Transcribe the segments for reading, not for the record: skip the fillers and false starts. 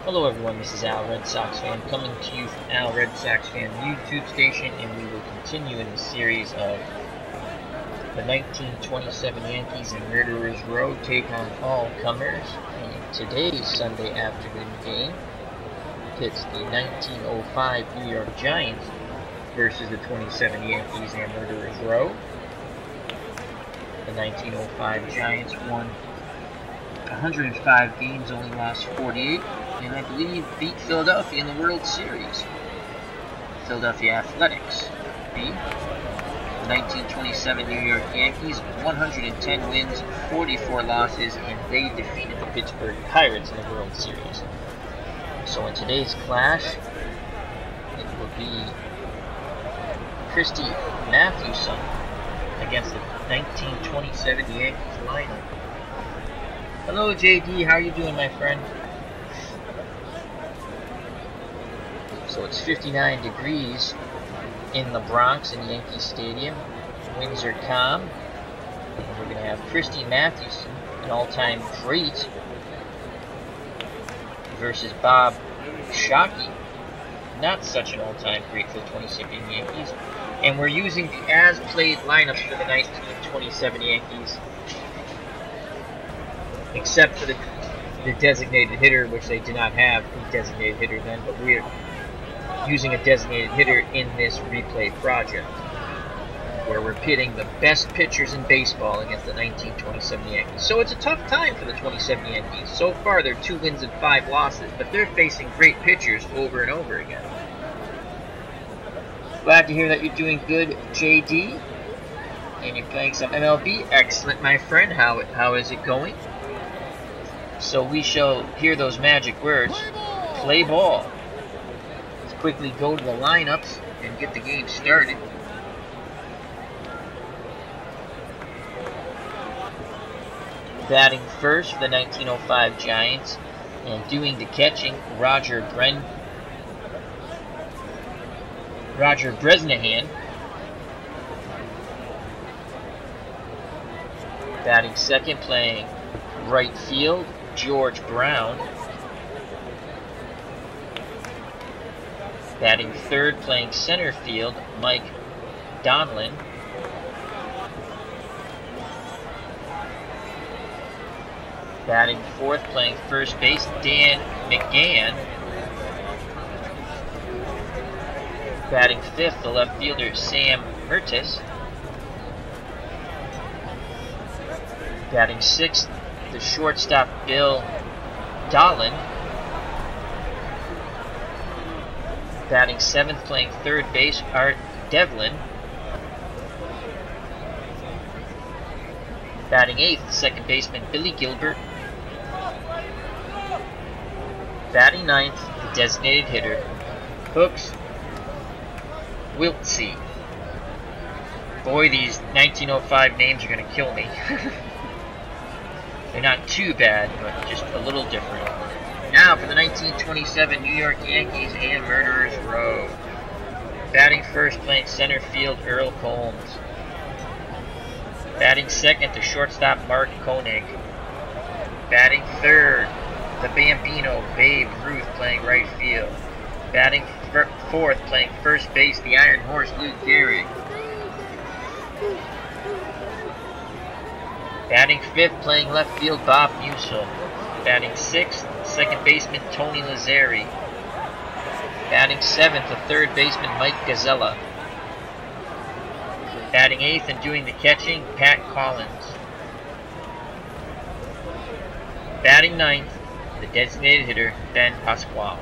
Hello everyone, this is Al Red Sox Fan coming to you from Al Red Sox Fan YouTube station, and we will continue in the series of the 1927 Yankees and Murderers Row take on all comers. And today's Sunday afternoon game pits the 1905 New York Giants versus the 27 Yankees and Murderers Row. The 1905 Giants won 105 games, only lost 48, and I believe beat Philadelphia in the World Series. Philadelphia Athletics beat the 1927 New York Yankees, 110 wins, 44 losses, and they defeated the Pittsburgh Pirates in the World Series. So in today's clash, it will be Christy Mathewson against the 1927 Yankees lineup. Hello JD, how are you doing, my friend? So it's 59 degrees in the Bronx in Yankee Stadium. Winds are calm. And we're going to have Christy Mathewson, an all-time great, versus Bob Shawkey, not such an all-time great for the 27 Yankees. And we're using the as-played lineups for the 1927 Yankees, except for the designated hitter, which they did not have a designated hitter then, but we're using a designated hitter in this replay project, where we're pitting the best pitchers in baseball against the 1927 Yankees. So it's a tough time for the 27 Yankees. So far, they're 2 wins and 5 losses, but they're facing great pitchers over and over again. Glad to hear that you're doing good, JD, and you're playing some MLB. Excellent, my friend. How is it going? So we shall hear those magic words, play ball. Let's quickly go to the lineups and get the game started. Batting first for the 1905 Giants and doing the catching, Roger Bresnahan. Batting second, playing right field, George Brown. Batting third, playing center field, Mike Donlin. Batting fourth, playing first base, Dan McGann. Batting fifth, the left fielder, Sam Mertes. Batting sixth, the shortstop, Bill Donlin. Batting seventh, playing third base, Art Devlin. Batting eighth, second baseman, Billy Gilbert. Batting ninth, the designated hitter, Hooks Wiltsey. Boy, these 1905 names are going to kill me. They're not too bad, but just a little different. Now for the 1927 New York Yankees and Murderers Row. Batting first, playing center field, Earl Combs. Batting second, the shortstop, Mark Koenig. Batting third, the Bambino, Babe Ruth, playing right field. Batting fourth, playing first base, the Iron Horse, Lou Gehrig. Batting fifth, playing left field, Bob Musil. Batting sixth, second baseman, Tony Lazzeri. Batting seventh, the third baseman, Mike Gazzella. Batting eighth and doing the catching, Pat Collins. Batting ninth, the designated hitter, Ben Pasquale.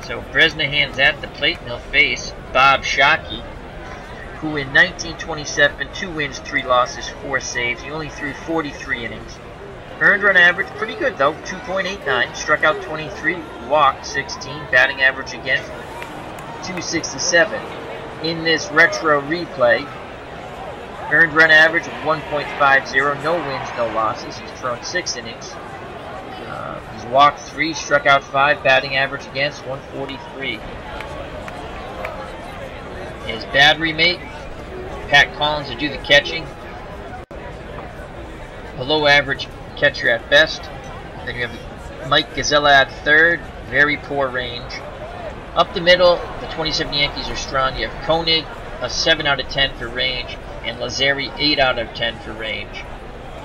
So Bresnahan's at the plate, and he'll face Bob Shawkey, who in 1927, 2 wins, 3 losses, 4 saves. He only threw 43 innings. Earned run average, pretty good though, 2.89. Struck out 23, walked 16. Batting average against 267. In this retro replay, earned run average of 1.50. No wins, no losses. He's thrown 6 innings. He's walked 3, struck out 5. Batting average against 143. His battery mate, Pat Collins, to do the catching. below average catcher at best. Then you have Mike Gazzella at third, very poor range. Up the middle, the 27 Yankees are strong. You have Koenig, a 7 out of 10 for range, and Lazzeri, 8 out of 10 for range.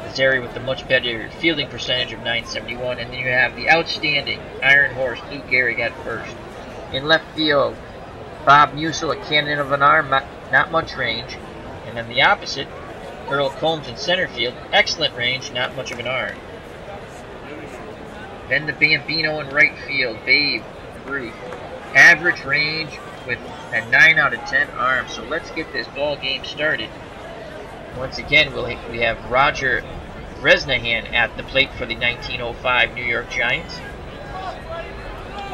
Lazzeri with the much better fielding percentage of .971, and then you have the outstanding Iron Horse, Lou Gehrig at first. In left field, Bob Musil, a cannon of an arm, not much range. And then the opposite, Earl Combs in center field, excellent range, not much of an arm. Then the Bambino in right field, Babe Ruth, average range with a 9 out of 10 arm. So let's get this ball game started. Once again, we have Roger Bresnahan at the plate for the 1905 New York Giants.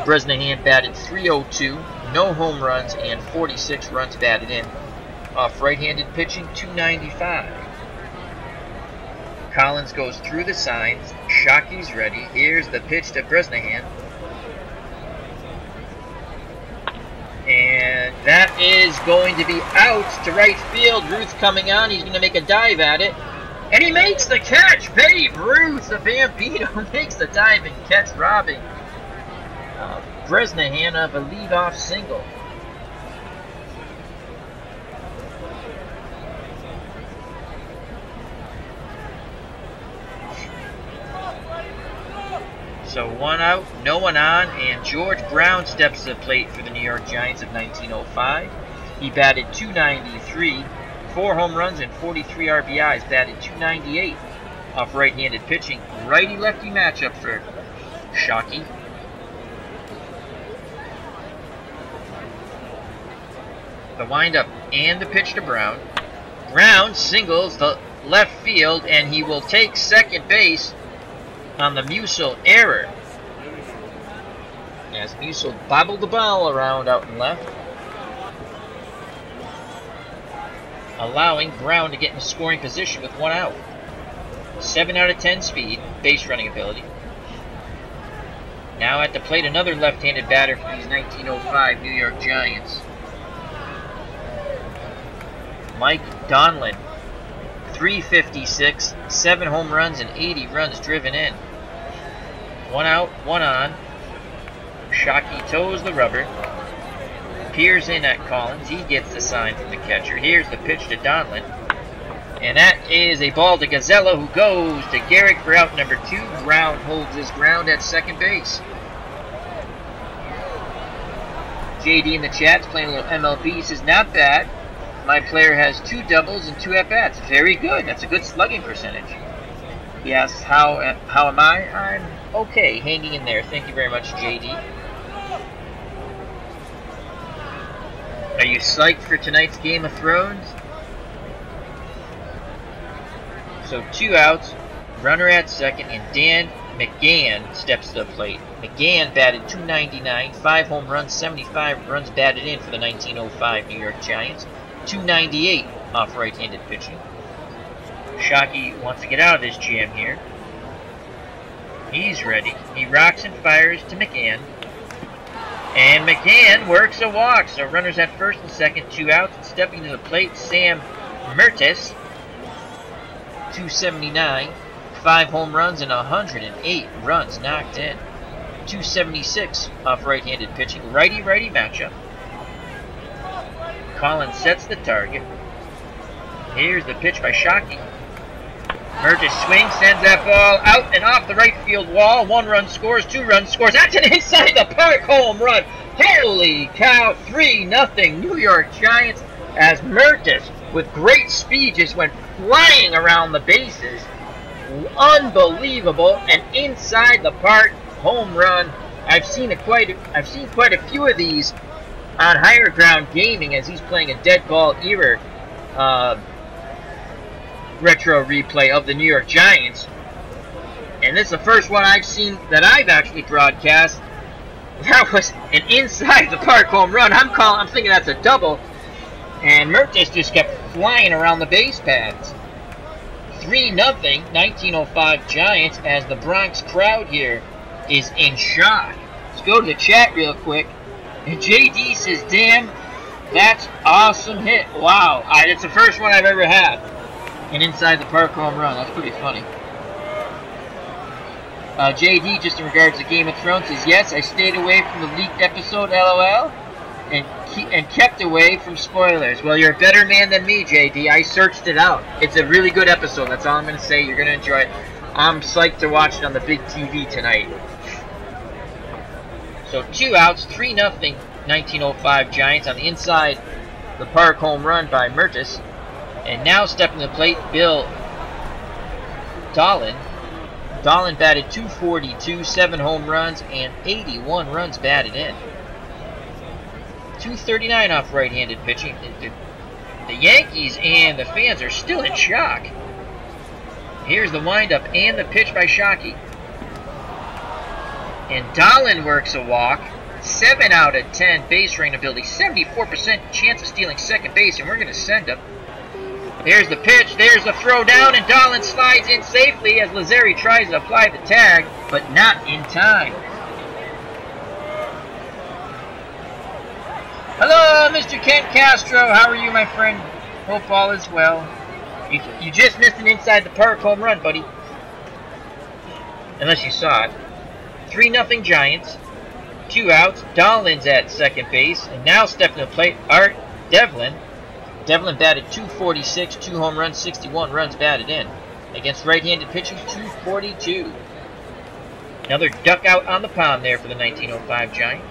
Bresnahan batted .302, no home runs, and 46 runs batted in. Off right-handed pitching, .295. Collins goes through the signs. Shawkey's ready. Here's the pitch to Bresnahan. And that is going to be out to right field. Ruth coming on. He's going to make a dive at it. And he makes the catch. Babe Ruth, the Bambino, makes the dive and catch, robbing Bresnahan of a leadoff single. So 1 out, no one on, and George Brown steps to the plate for the New York Giants of 1905. He batted .293, 4 home runs and 43 RBIs, batted .298 off right-handed pitching. Righty-lefty matchup for Shawkey. The windup and the pitch to Brown. Brown singles the left field, and he will take second base on the Musil error, as Musil bobbled the ball around out and left, allowing Brown to get in scoring position with 1 out. 7 out of 10 speed, base running ability. Now at the plate, another left-handed batter for these 1905 New York Giants. Mike Donlin, .356, 7 home runs and 80 runs driven in. 1 out, 1 on. Shawkey toes the rubber. Peers in at Collins. He gets the sign from the catcher. Here's the pitch to Donlin. And that is a ball to Gazzella, who goes to Gehrig for out number 2. Brown holds his ground at second base. JD in the chat's playing a little MLB. He says, not bad. My player has 2 doubles and 2 at-bats. Very good. That's a good slugging percentage. He asks, how am I? I'm okay, hanging in there. Thank you very much, JD. Are you psyched for tonight's Game of Thrones? So 2 outs, runner at second, and Dan McGann steps to the plate. McGann batted .299, 5 home runs, 75 runs batted in for the 1905 New York Giants. .298 off right-handed pitching. Shawkey wants to get out of this jam here. He's ready. He rocks and fires to McGann. And McGann works a walk. So runners at first and second, 2 outs. And stepping to the plate, Sam Mertes. .279. 5 home runs and 108 runs knocked in. .276 off right-handed pitching. Righty-righty matchup. Collins sets the target. Here's the pitch by Shawkey. Mertes swings, sends that ball out and off the right field wall. 1 run scores, 2 runs scores. That's an inside the park home run. Holy cow, 3-0 New York Giants, as Mertes, with great speed, just went flying around the bases. Unbelievable, an inside the park home run. I've seen quite a few of these on Higher Ground Gaming, as he's playing a dead ball era retro replay of the New York Giants. And this is the first one I've seen that I've actually broadcast. That was an inside the park home run. I'm thinking that's a double. And Mertes just kept flying around the base paths. 3-0 1905 Giants, as the Bronx crowd here is in shock. Let's go to the chat real quick. And JD says, damn, that's awesome hit. Wow, it's the first one I've ever had. An inside the park home run. That's pretty funny. JD, just in regards to Game of Thrones, says, yes, I stayed away from the leaked episode, LOL, and kept away from spoilers. Well, you're a better man than me, JD. I searched it out. It's a really good episode. That's all I'm going to say. You're going to enjoy it. I'm psyched to watch it on the big TV tonight. So 2 outs, 3-0 1905 Giants on the inside. The park home run by Mertis. And now stepping to the plate, Bill Donlin. Donlin batted 242, 7 home runs, and 81 runs batted in. 239 off right-handed pitching. The Yankees and the fans are still in shock. Here's the windup and the pitch by Shawkey. And Donlin works a walk. 7 out of 10 base running ability. 74% chance of stealing second base, and we're going to send him. There's the pitch. There's the throw down, and Donlin slides in safely as Lazzeri tries to apply the tag, but not in time. Hello, Mr. Kent Castro. How are you, my friend? Hope all is well. You just missed an inside the park home run, buddy. Unless you saw it. 3-0 Giants. 2 outs. Donlin's at second base. And now stepping to the plate, Art Devlin. Devlin batted 246, 2 home runs, 61 runs batted in. Against right-handed pitching, 242. Another duck out on the pound there for the 1905 Giants.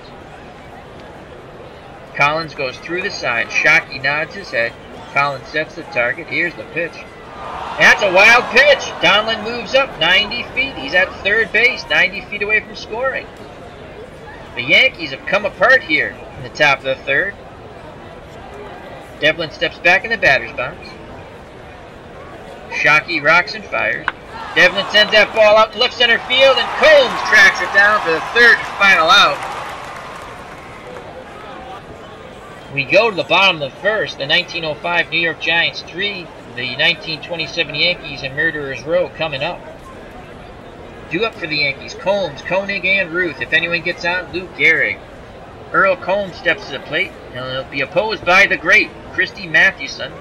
Collins goes through the side. Shawkey nods his head. Collins sets the target. Here's the pitch. That's a wild pitch. Donlin moves up 90 feet. He's at third base, 90 feet away from scoring. The Yankees have come apart here in the top of the third. Devlin steps back in the batter's box. Shawkey rocks and fires. Devlin sends that ball out to left center field, and Combs tracks it down for the third and final out. We go to the bottom of the first. The 1905 New York Giants 3, the 1927 Yankees and Murderers Row coming up. Due up for the Yankees, Combs, Koenig, and Ruth. If anyone gets on, Luke Gehrig. Earl Combs steps to the plate, and he'll be opposed by the great Christy Mathewson,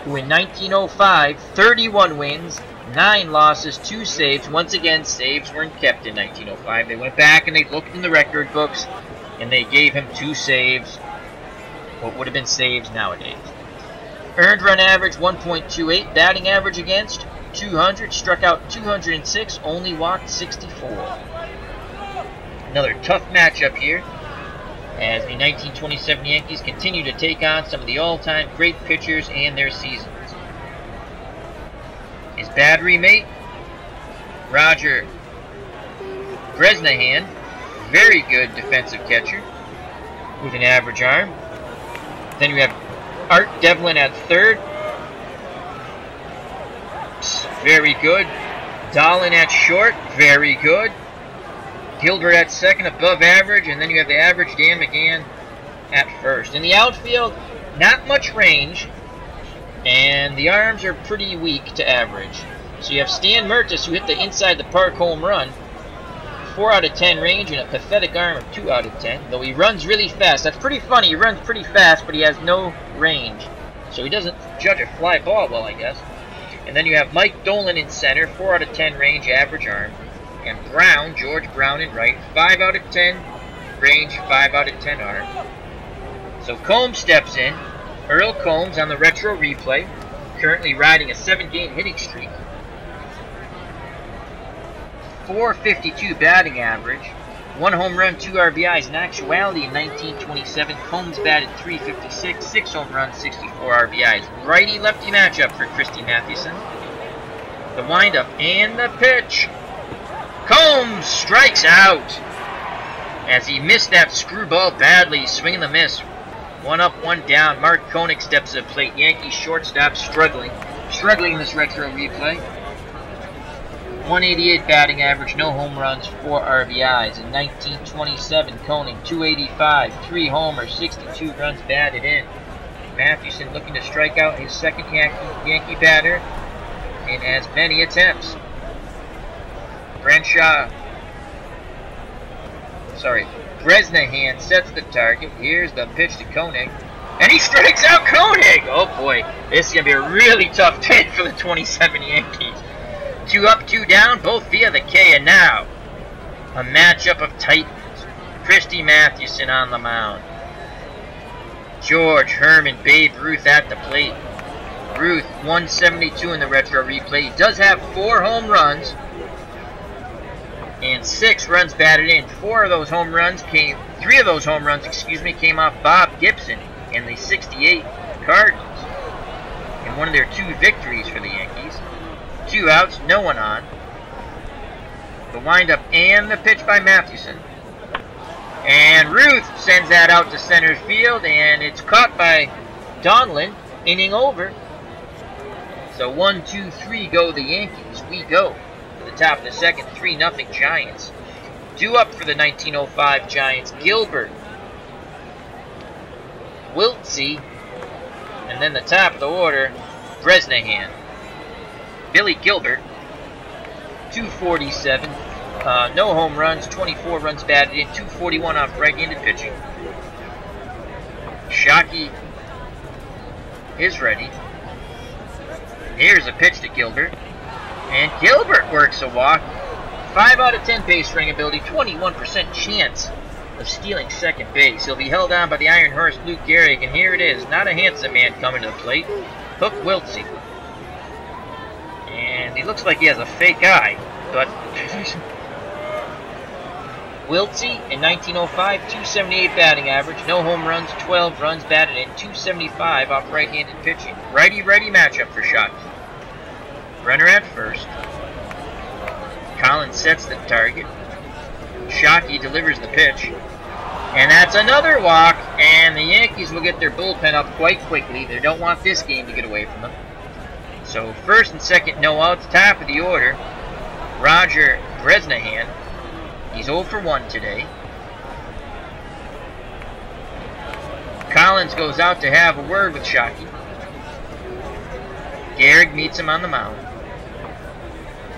who in 1905, 31 wins, 9 losses, 2 saves. Once again, saves weren't kept in 1905. They went back and they looked in the record books, and they gave him 2 saves. What would have been saves nowadays. Earned run average 1.28, batting average against 200, struck out 206, only walked 64. Another tough matchup here as the 1927 Yankees continue to take on some of the all-time great pitchers and their seasons. His battery mate, Roger Bresnahan, very good defensive catcher with an average arm. Then you have Art Devlin at third. Very good. Donlin at short. Very good. Gilbert at second, above average. And then you have the average Dan McGann at first. In the outfield, not much range. And the arms are pretty weak to average. So you have Stan Mertis, who hit the inside the park home run. 4 out of 10 range and a pathetic arm of 2 out of 10, though he runs really fast. That's pretty funny. He runs pretty fast, but he has no range. So he doesn't judge a fly ball well, I guess. And then you have Mike Donlin in center, 4 out of 10 range, average arm. And Brown, George Brown in right, 5 out of 10 range, 5 out of 10 arm. So Combs steps in. Earl Combs on the retro replay, currently riding a 7-game hitting streak. 452 batting average, 1 home run, 2 RBIs. In actuality, in 1927, Combs batted 356, 6 home runs, 64 RBIs. Righty-lefty matchup for Christy Mathewson. The windup and the pitch. Combs strikes out as he missed that screwball badly, swing and the miss. 1 up, 1 down. Mark Koenig steps to the plate. Yankees shortstop struggling in this retro replay. 188 batting average, no home runs, 4 RBIs. In 1927, Koenig 285, 3 homers, 62 runs batted in. Mathewson looking to strike out his second Yankee batter in as many attempts. Bresnahan sets the target. Here's the pitch to Koenig. And he strikes out Koenig! Oh boy, this is going to be a really tough hit for the 27 Yankees. 2 up, 2 down, both via the K, and now A matchup of titans. Christy Mathewson on the mound. George Herman Babe Ruth at the plate. Ruth, 172 in the retro replay. He does have 4 home runs and 6 runs batted in. 3 of those home runs came off Bob Gibson and the '68 Cardinals in one of their 2 victories for the Yankees. 2 outs, no one on. The windup and the pitch by Mathewson. And Ruth sends that out to center field, and it's caught by Donlin. Inning over. So 1-2-3 go the Yankees. We go to the top of the second. 3-0 Giants. 2 up for the 1905 Giants. Gilbert, Wiltsey, and then the top of the order, Bresnahan. Billy Gilbert, 247. No home runs, 24 runs batted in, 241 off right-handed pitching. Shawkey is ready. Here's a pitch to Gilbert. And Gilbert works a walk. 5 out of 10 base running ability, 21% chance of stealing second base. He'll be held on by the Iron Horse, Luke Gehrig, and here it is. Not a handsome man coming to the plate. Hook Wiltsey. And he looks like he has a fake eye, but Wiltsey in 1905, 278 batting average, no home runs, 12 runs batted in, 275 off right-handed pitching. Righty-righty matchup for Shawkey. Runner at first. Collins sets the target. Shawkey delivers the pitch. And that's another walk, and the Yankees will get their bullpen up quite quickly. They don't want this game to get away from them. So first and second, no outs, top of the order. Roger Bresnahan. He's 0 for 1 today. Collins goes out to have a word with Shawkey. Gehrig meets him on the mound.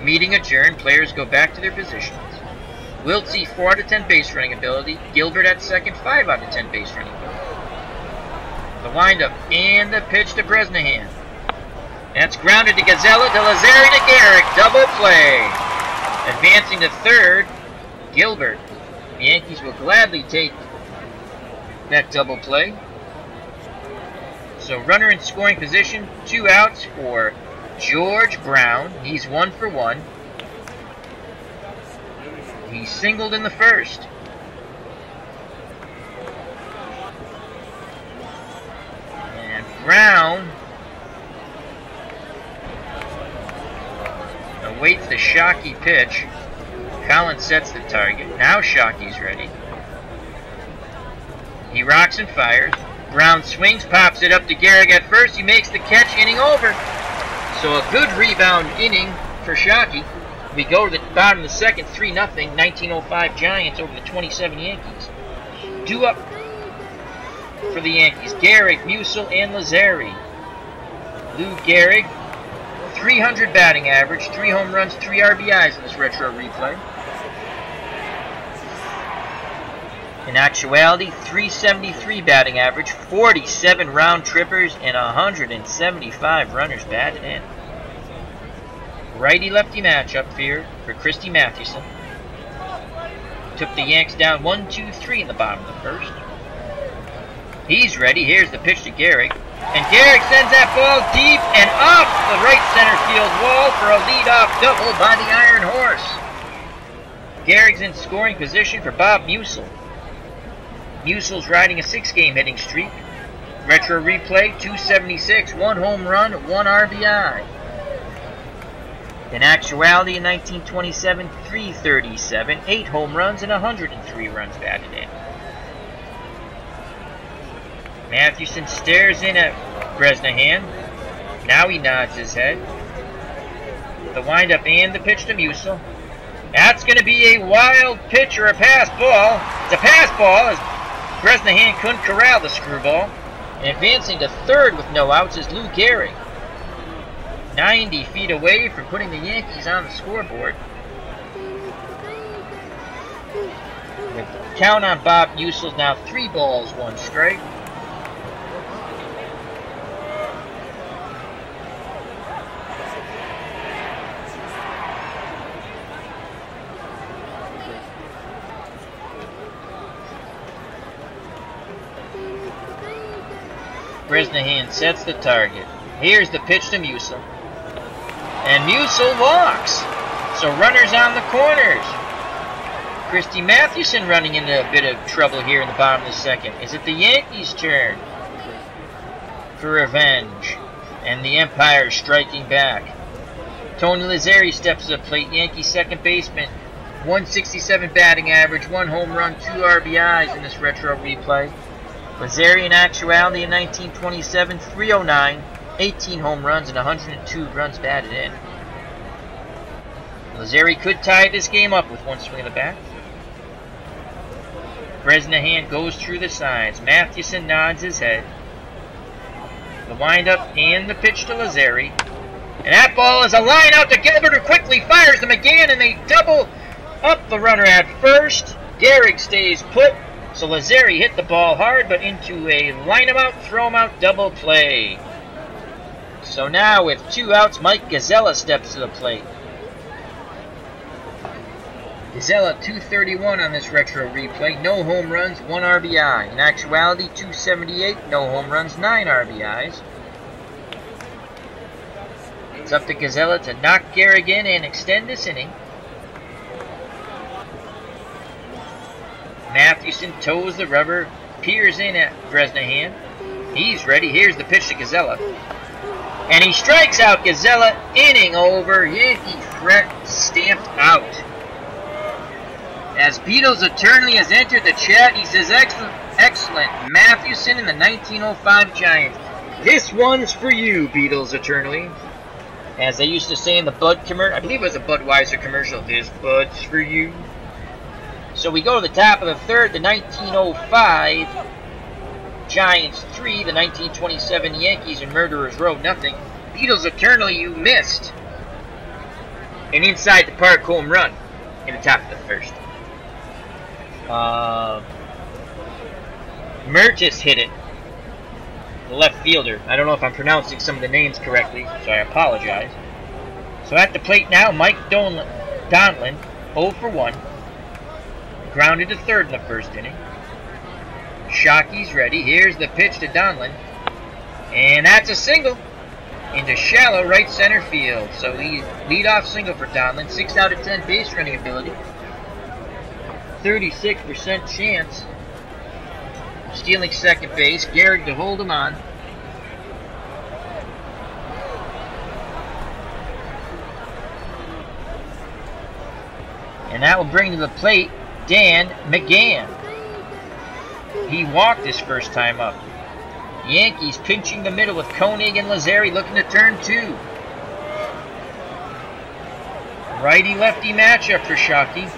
Meeting adjourned. Players go back to their positions. Wiltsey, 4 out of 10 base running ability. Gilbert at second, 5 out of 10 base running ability. The windup and the pitch to Bresnahan. That's grounded to Gazella, to Lazari, to Gehrig. Double play. Advancing to third, Gilbert. The Yankees will gladly take that double play. So runner in scoring position, 2 outs for George Brown. He's 1 for 1. He singled in the first. And Brown awaits the Shawkey pitch. Collins sets the target. Now Shawkey's ready. He rocks and fires. Brown swings, pops it up to Gehrig at first. He makes the catch, inning over. So a good rebound inning for Shawkey. We go to the bottom of the second, 3-0, 1905 Giants over the 27 Yankees. 2 up for the Yankees. Gehrig, Musil, and Lazari. Lou Gehrig, 300 batting average, 3 home runs, 3 RBIs in this retro replay. In actuality, 373 batting average, 47 round trippers, and 175 runners batted in. Righty-lefty matchup here for Christy Mathewson. Took the Yanks down 1-2-3 in the bottom of the first. He's ready. Here's the pitch to Gehrig. And Gehrig sends that ball deep and off the right center field wall for a leadoff double by the Iron Horse. Gehrig's in scoring position for Bob Musil. Musil's riding a 6-game hitting streak. Retro replay, 276, 1 home run, 1 RBI. In actuality, in 1927, 337, 8 home runs, and 103 runs batted in. Mathewson stares in at Bresnahan. Now he nods his head. The windup and the pitch to Musil. That's going to be a wild pitch or a pass ball. It's a pass ball as Bresnahan couldn't corral the screwball. And advancing to third with no outs is Lou Gehrig. 90 feet away from putting the Yankees on the scoreboard. The count on Bob Musil is now 3 balls, 1 strike. Bresnahan sets the target. Here's the pitch to Musil. And Musil walks. So runners on the corners. Christy Mathewson running into a bit of trouble here in the bottom of the second. Is it the Yankees' turn for revenge? And the Empire striking back. Tony Lazzeri steps to the plate. Yankees second baseman. 167 batting average, 1 home run, 2 RBIs in this retro replay. Lazzeri in actuality in 1927, 309, 18 home runs and 102 runs batted in. Lazzeri could tie this game up with one swing of the bat. Bresnahan goes through the signs. Mathewson nods his head. The windup and the pitch to Lazzeri. And that ball is a line out to Gilbert, who quickly fires to McGann, and they double up the runner at first. Gehrig stays put, so Lazzeri hit the ball hard, but into a line him out, throw him out double play. So now with 2 outs, Mike Gazzella steps to the plate. Gazzella 231 on this retro replay, no home runs, 1 RBI. In actuality, 278, no home runs, 9 RBIs. It's up to Gazzella to knock Gehrig in and extend this inning. Mathewson toes the rubber, peers in at Bresnahan. He's ready. Here's the pitch to Gazzella. And he strikes out Gazzella. Inning over. Yankee threat stamped out. As Beatles Eternally has entered the chat, he says, excellent. Mathewson and the 1905 Giants. This one's for you, Beatles Eternally. As they used to say in the Bud commercial, I believe it was a Budweiser commercial, this Bud's for you. So we go to the top of the third, the 1905 Giants 3, the 1927 Yankees and Murderers Row nothing. Beatles Eternally, you missed an inside the park home run in the top of the first. Mertis hit it, the left fielder. I don't know if I'm pronouncing some of the names correctly, so I apologize. So at the plate now, Mike Donlin, 0 for 1. Grounded to third in the first inning. Shawkey's ready. Here's the pitch to Donlin. And that's a single into shallow right center field. So he leadoff single for Donlin. 6 out of 10 base running ability. 36% chance of stealing second base. Gehrig to hold him on. And that will bring to the plate Dan McGann. He walked his first time up. Yankees pinching the middle with Koenig and Lazzeri looking to turn 2. Righty-lefty matchup for Shawkey.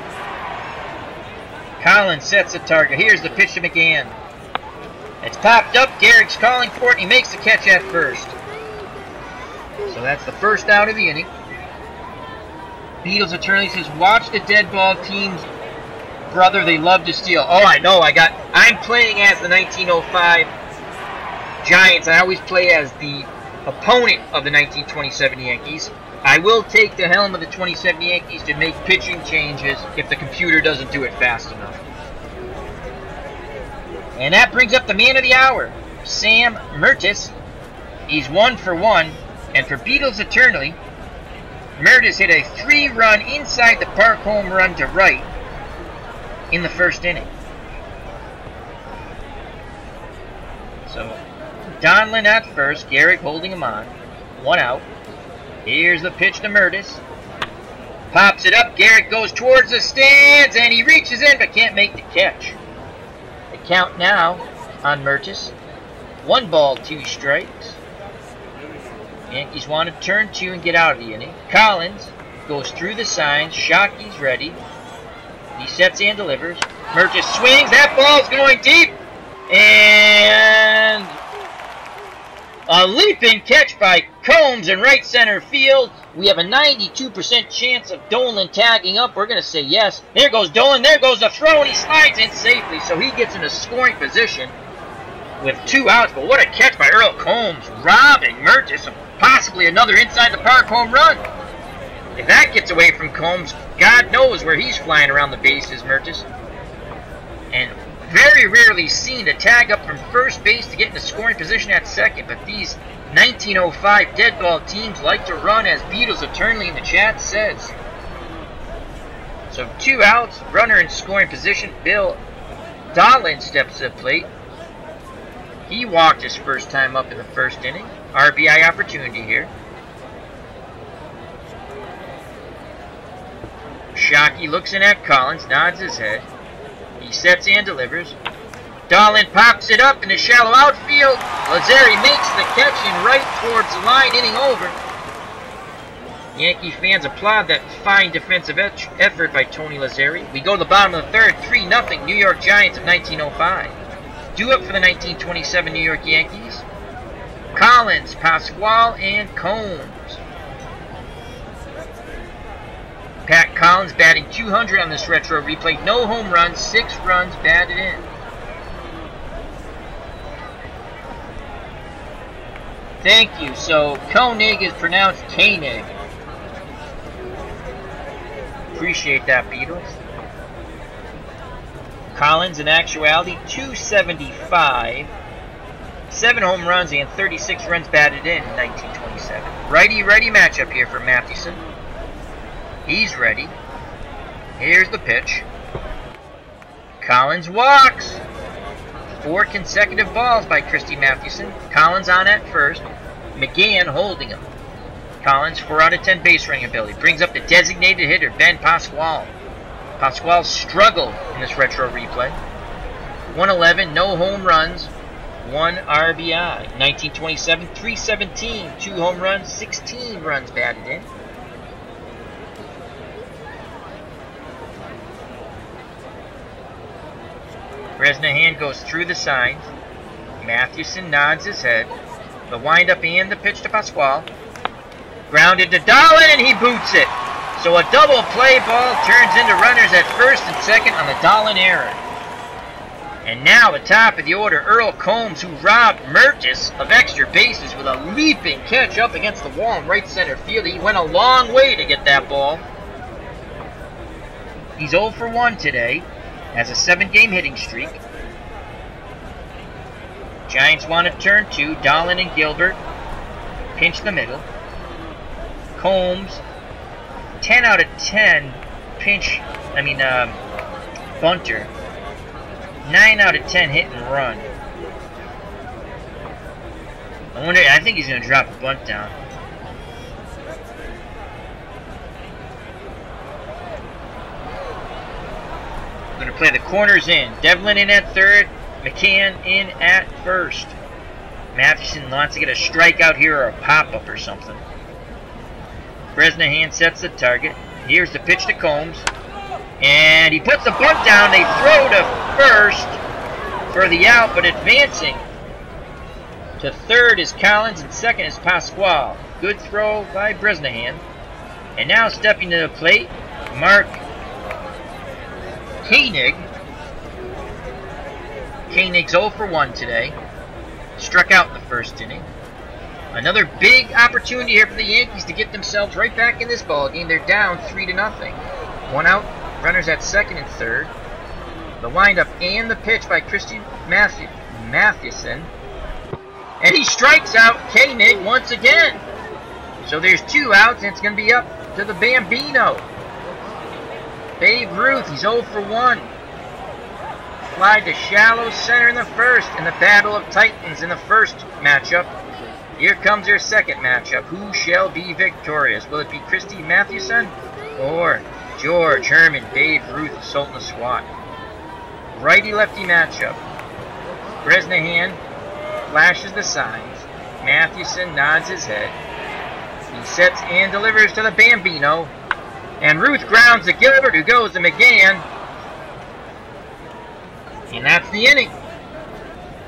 Collins sets the target. Here's the pitch to McGann. It's popped up. Gehrig's calling for it. He makes the catch at first. So that's the first out of the inning. Beatles Eternally says, watch the dead ball teams, brother, they love to steal. Oh, I know. I'm playing as the 1905 Giants. I always play as the opponent of the 1927 Yankees. I will take the helm of the 27 Yankees to make pitching changes if the computer doesn't do it fast enough. And that brings up the man of the hour, Sam Mertis. He's 1 for 1. And for Beatles Eternally, Mertis hit a 3-run inside the park home run to right in the first inning. So Donlin at first, Gehrig holding him on. 1 out. Here's the pitch to Mertis. Pops it up. Gehrig goes towards the stands, and he reaches in but can't make the catch. The count now on Mertis. 1 ball, 2 strikes. Yankees want to turn 2 and get out of the inning. Collins goes through the signs. Shawkey's ready. He sets and delivers. Mertis swings. That ball's going deep. And a leaping catch by Combs in right center field. We have a 92% chance of Donlin tagging up. We're going to say yes. There goes Donlin. There goes the throw, and he slides in safely. So he gets in a scoring position with 2 outs. But what a catch by Earl Combs, robbing Mertis of possibly another inside the park home run. If that gets away from Combs, God knows where he's flying around the bases, Mertis. And very rarely seen to tag up from first base to get into scoring position at second, but these 1905 dead ball teams like to run, as Beatles Eternally in the chat says. So 2 outs, runner in scoring position. Bill Donlin steps to the plate. He walked his first time up in the first inning. RBI opportunity here. Shawkey looks in at Collins, nods his head. He sets and delivers. Donlin pops it up in the shallow outfield. Lazzeri makes the catch and right towards the line, inning over. Yankee fans applaud that fine defensive effort by Tony Lazzeri. We go to the bottom of the third, 3-0 New York Giants of 1905. Due up for the 1927 New York Yankees. Collins, Pasquale, and Combs. Pat Collins batting .200 on this retro replay. No home runs, 6 runs batted in. Thank you. So Koenig is pronounced Koenig. Appreciate that, Beatles. Collins, in actuality, .275, 7 home runs and 36 runs batted in 1927. Righty-righty matchup here for Mathewson. He's ready. Here's the pitch. Collins walks. 4 consecutive balls by Christy Mathewson. Collins on at first. McGann holding him. Collins, 4 out of 10 base running ability. Brings up the designated hitter, Ben Pasquale. Pasquale struggled in this retro replay. 111, no home runs, 1 RBI. 1927, 317, 2 home runs, 16 runs batted in. Bresnahan goes through the signs. Mathewson nods his head. The windup and the pitch to Pasquale. Grounded to Donlin, and he boots it. So a double play ball turns into runners at first and second on the Donlin error. And now the top of the order, Earl Combs, who robbed Mertis of extra bases with a leaping catch up against the wall in right center field. He went a long way to get that ball. He's 0 for 1 today. Has a 7-game hitting streak. Giants want to turn 2. Donlin and Gilbert pinch the middle. Combs, 10 out of 10 bunter. 9 out of 10 hit and run. I think he's going to drop a bunt down. Going to play the corners in. Devlin in at third. McCann in at first. Mathewson wants to get a strikeout here or a pop-up or something. Bresnahan sets the target. Here's the pitch to Combs. And he puts the bunt down. They throw to first for the out, but advancing to third is Collins and second is Pasquale. Good throw by Bresnahan. And now stepping to the plate, Mark Koenig. Koenig's 0 for 1 today. Struck out in the first inning. Another big opportunity here for the Yankees to get themselves right back in this ball game. They're down 3-0. 1 out, runners at second and third. The windup and the pitch by Christy Mathewson. And he strikes out Koenig once again. So there's 2 outs, and it's going to be up to the Bambino. Babe Ruth, he's 0 for 1. Fly to shallow center in the first in the Battle of Titans in the first matchup. Here comes your second matchup. Who shall be victorious? Will it be Christy Mathewson or George Herman, Babe Ruth, Sultan of SWAT? Righty-lefty matchup. Bresnahan flashes the signs. Mathewson nods his head. He sets and delivers to the Bambino. And Ruth grounds to Gilbert, who goes to McGann. And that's the inning.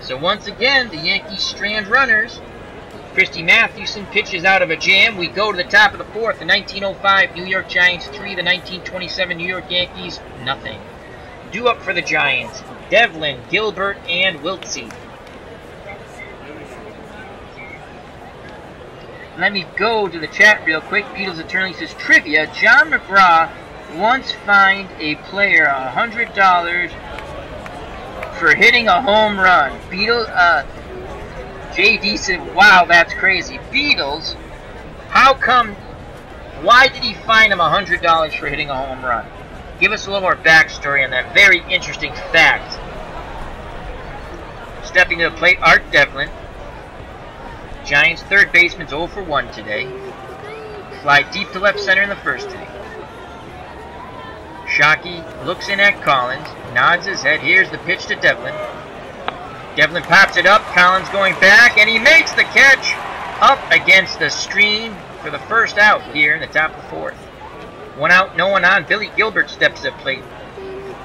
So once again, the Yankees strand runners. Christy Mathewson pitches out of a jam. We go to the top of the fourth. The 1905 New York Giants 3, the 1927 New York Yankees nothing. Due up for the Giants, Devlin, Gilbert, and Wiltsey. Let me go to the chat real quick. Beatles Eternally says, trivia, John McGraw once fined a player $100 for hitting a home run. JD said, wow, that's crazy. Beatles, how come, why did he fine him $100 for hitting a home run? Give us a little more backstory on that very interesting fact. Stepping to the plate, Art Devlin. Giants third baseman's 0 for 1 today. Fly deep to left center in the first inning. Shawkey looks in at Collins, nods his head. Here's the pitch to Devlin. Devlin pops it up, Collins going back, and he makes the catch up against the screen for the first out here in the top of the fourth. 1 out, no one on. Billy Gilbert steps to the plate.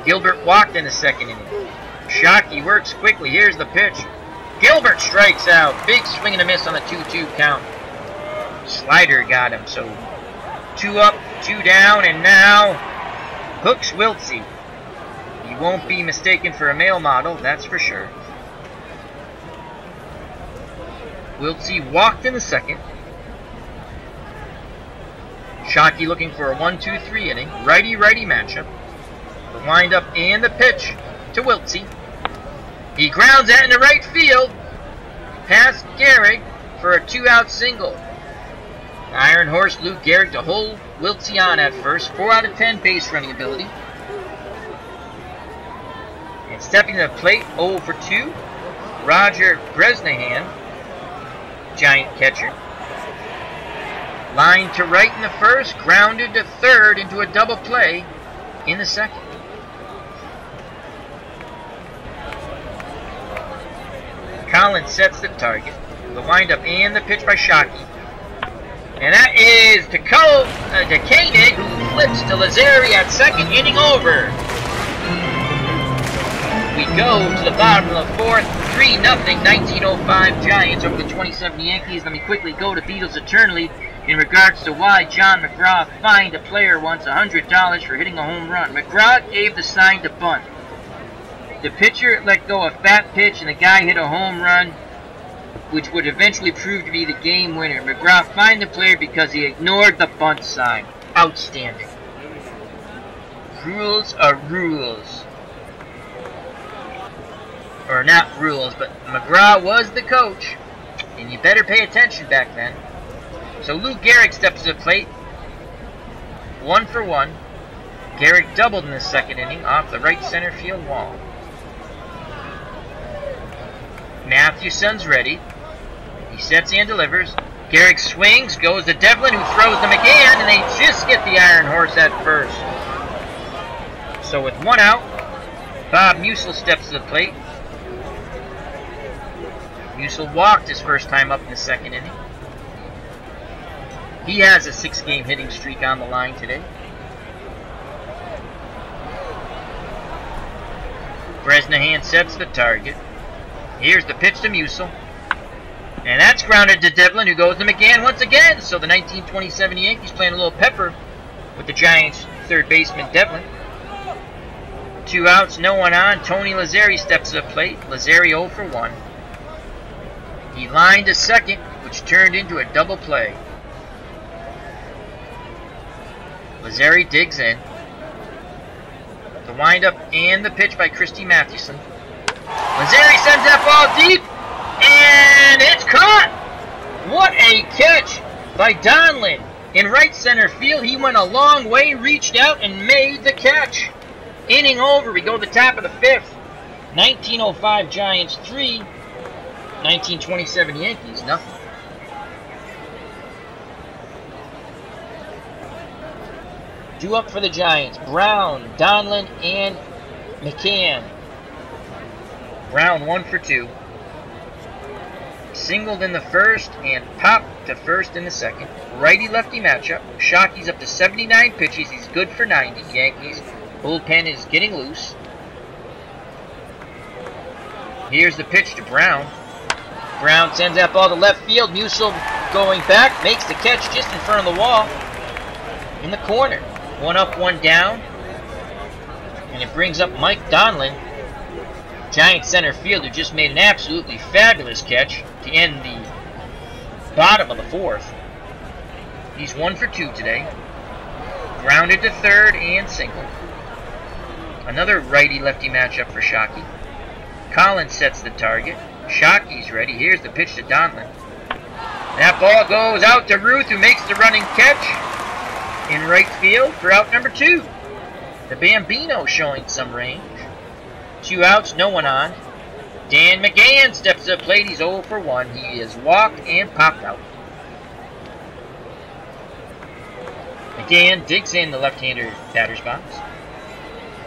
Gilbert walked in the second inning. Shawkey works quickly. Here's the pitch. Gilbert strikes out. Big swing and a miss on the 2-2 count. Slider got him, so 2 up, 2 down, and now hooks Wiltsey. He won't be mistaken for a male model, that's for sure. Wiltsey walked in the second. Shawkey looking for a 1-2-3 inning. Righty-righty matchup. The windup and the pitch to Wiltsey. He grounds that into right field. Past Gehrig for a 2-out single. Iron Horse Lou Gehrig to hold Wiltsey on at first. 4 out of 10 base running ability. And stepping to the plate, 0 for 2. Roger Bresnahan, Giant catcher. Line to right in the first, grounded to third into a double play in the second. Collins sets the target. The windup and the pitch by Shawkey. And that is to Koenig, who flips to Lazzeri at second, inning over. We go to the bottom of the fourth, 3-0, 1905 Giants over the 2070 Yankees. Let me quickly go to Beatles Eternally in regards to why John McGraw fined a player once $100 for hitting a home run. McGraw gave the sign to bunt. The pitcher let go a fat pitch and the guy hit a home run, which would eventually prove to be the game winner. McGraw fined the player because he ignored the bunt sign. Outstanding. Rules are rules. Or not rules, but McGraw was the coach, and you better pay attention back then. So Lou Gehrig steps to the plate, 1 for 1. Gehrig doubled in the second inning off the right center field wall. Mathewson's ready. He sets and delivers. Gehrig swings, goes to Devlin, who throws them again, and they just get the Iron Horse at first. So with 1 out, Bob Musil steps to the plate. Musil walked his first time up in the second inning. He has a 6-game hitting streak on the line today. Bresnahan sets the target. Here's the pitch to Musil. And that's grounded to Devlin, who goes to McGann once again. So the 1927 Yankees playing a little pepper with the Giants' third baseman, Devlin. 2 outs, no one on. Tony Lazzeri steps to the plate. Lazzeri 0 for 1. He lined to second, which turned into a double play. Lazzeri digs in. The windup and the pitch by Christy Mathewson. Lazzeri sends that ball deep, and it's caught! What a catch by Donlin. In right center field, he went a long way, reached out, and made the catch. Inning over, we go to the top of the fifth. 1905 Giants 3, 1927 Yankees, nothing. Due up for the Giants, Brown, Donlin, and McCann. Brown 1 for 2. Singled in the first and popped to first in the second. Righty-lefty matchup. Shawkey's up to 79 pitches. He's good for 90. Yankees bullpen is getting loose. Here's the pitch to Brown. Brown sends that ball to left field. Musil going back, makes the catch just in front of the wall in the corner. 1 up, 1 down. And it brings up Mike Donlin, Giant center fielder, just made an absolutely fabulous catch to end the bottom of the fourth. He's 1 for 2 today. Grounded to third and single. Another righty-lefty matchup for Shawkey. Collins sets the target. Shawkey's ready. Here's the pitch to Donlin. That ball goes out to Ruth, who makes the running catch in right field for out number 2. The Bambino showing some range. 2 outs, no one on. Dan McGann steps to the plate. He's 0 for 1. He is walked and popped out. McGann digs in the left-hander batter's box.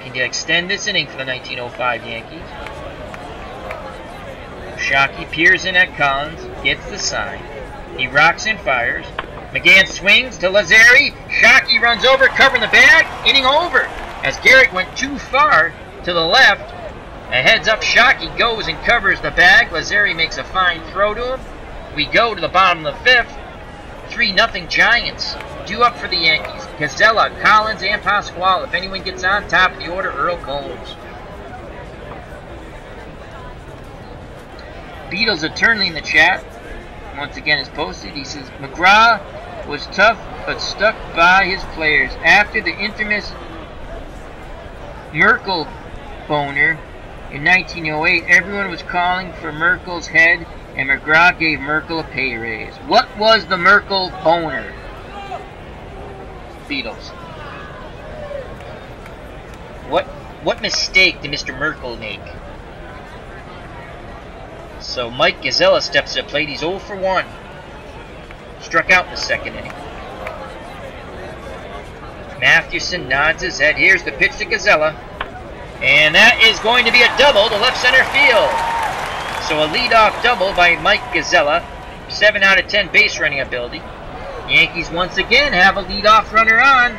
Can he extend this inning for the 1905 Yankees? Shawkey peers in at Collins, gets the sign. He rocks and fires. McGann swings to Lazzeri. Shawkey runs over, covering the bag. Inning over. As Garrett went too far to the left, a heads-up Shawkey goes and covers the bag. Lazzeri makes a fine throw to him. We go to the bottom of the 5th. 3-0 Giants. Due up for the Yankees. Gazella, Collins, and Pasquale. If anyone gets on top of the order, Earl Combs. Beatles eternally in the chat. Once again is posted. He says, McGraw was tough but stuck by his players. After the infamous Merkel boner in 1908, everyone was calling for Merkel's head, and McGraw gave Merkel a pay raise. What was the Merkel boner? Beatles. What mistake did Mr. Merkel make? So Mike Gazella steps to the plate. He's 0 for 1. Struck out in the 2nd inning. Mathewson nods his head. Here's the pitch to Gazella. And that is going to be a double to left center field. So a leadoff double by Mike Gazella. 7 out of 10 base running ability. Yankees once again have a leadoff runner on.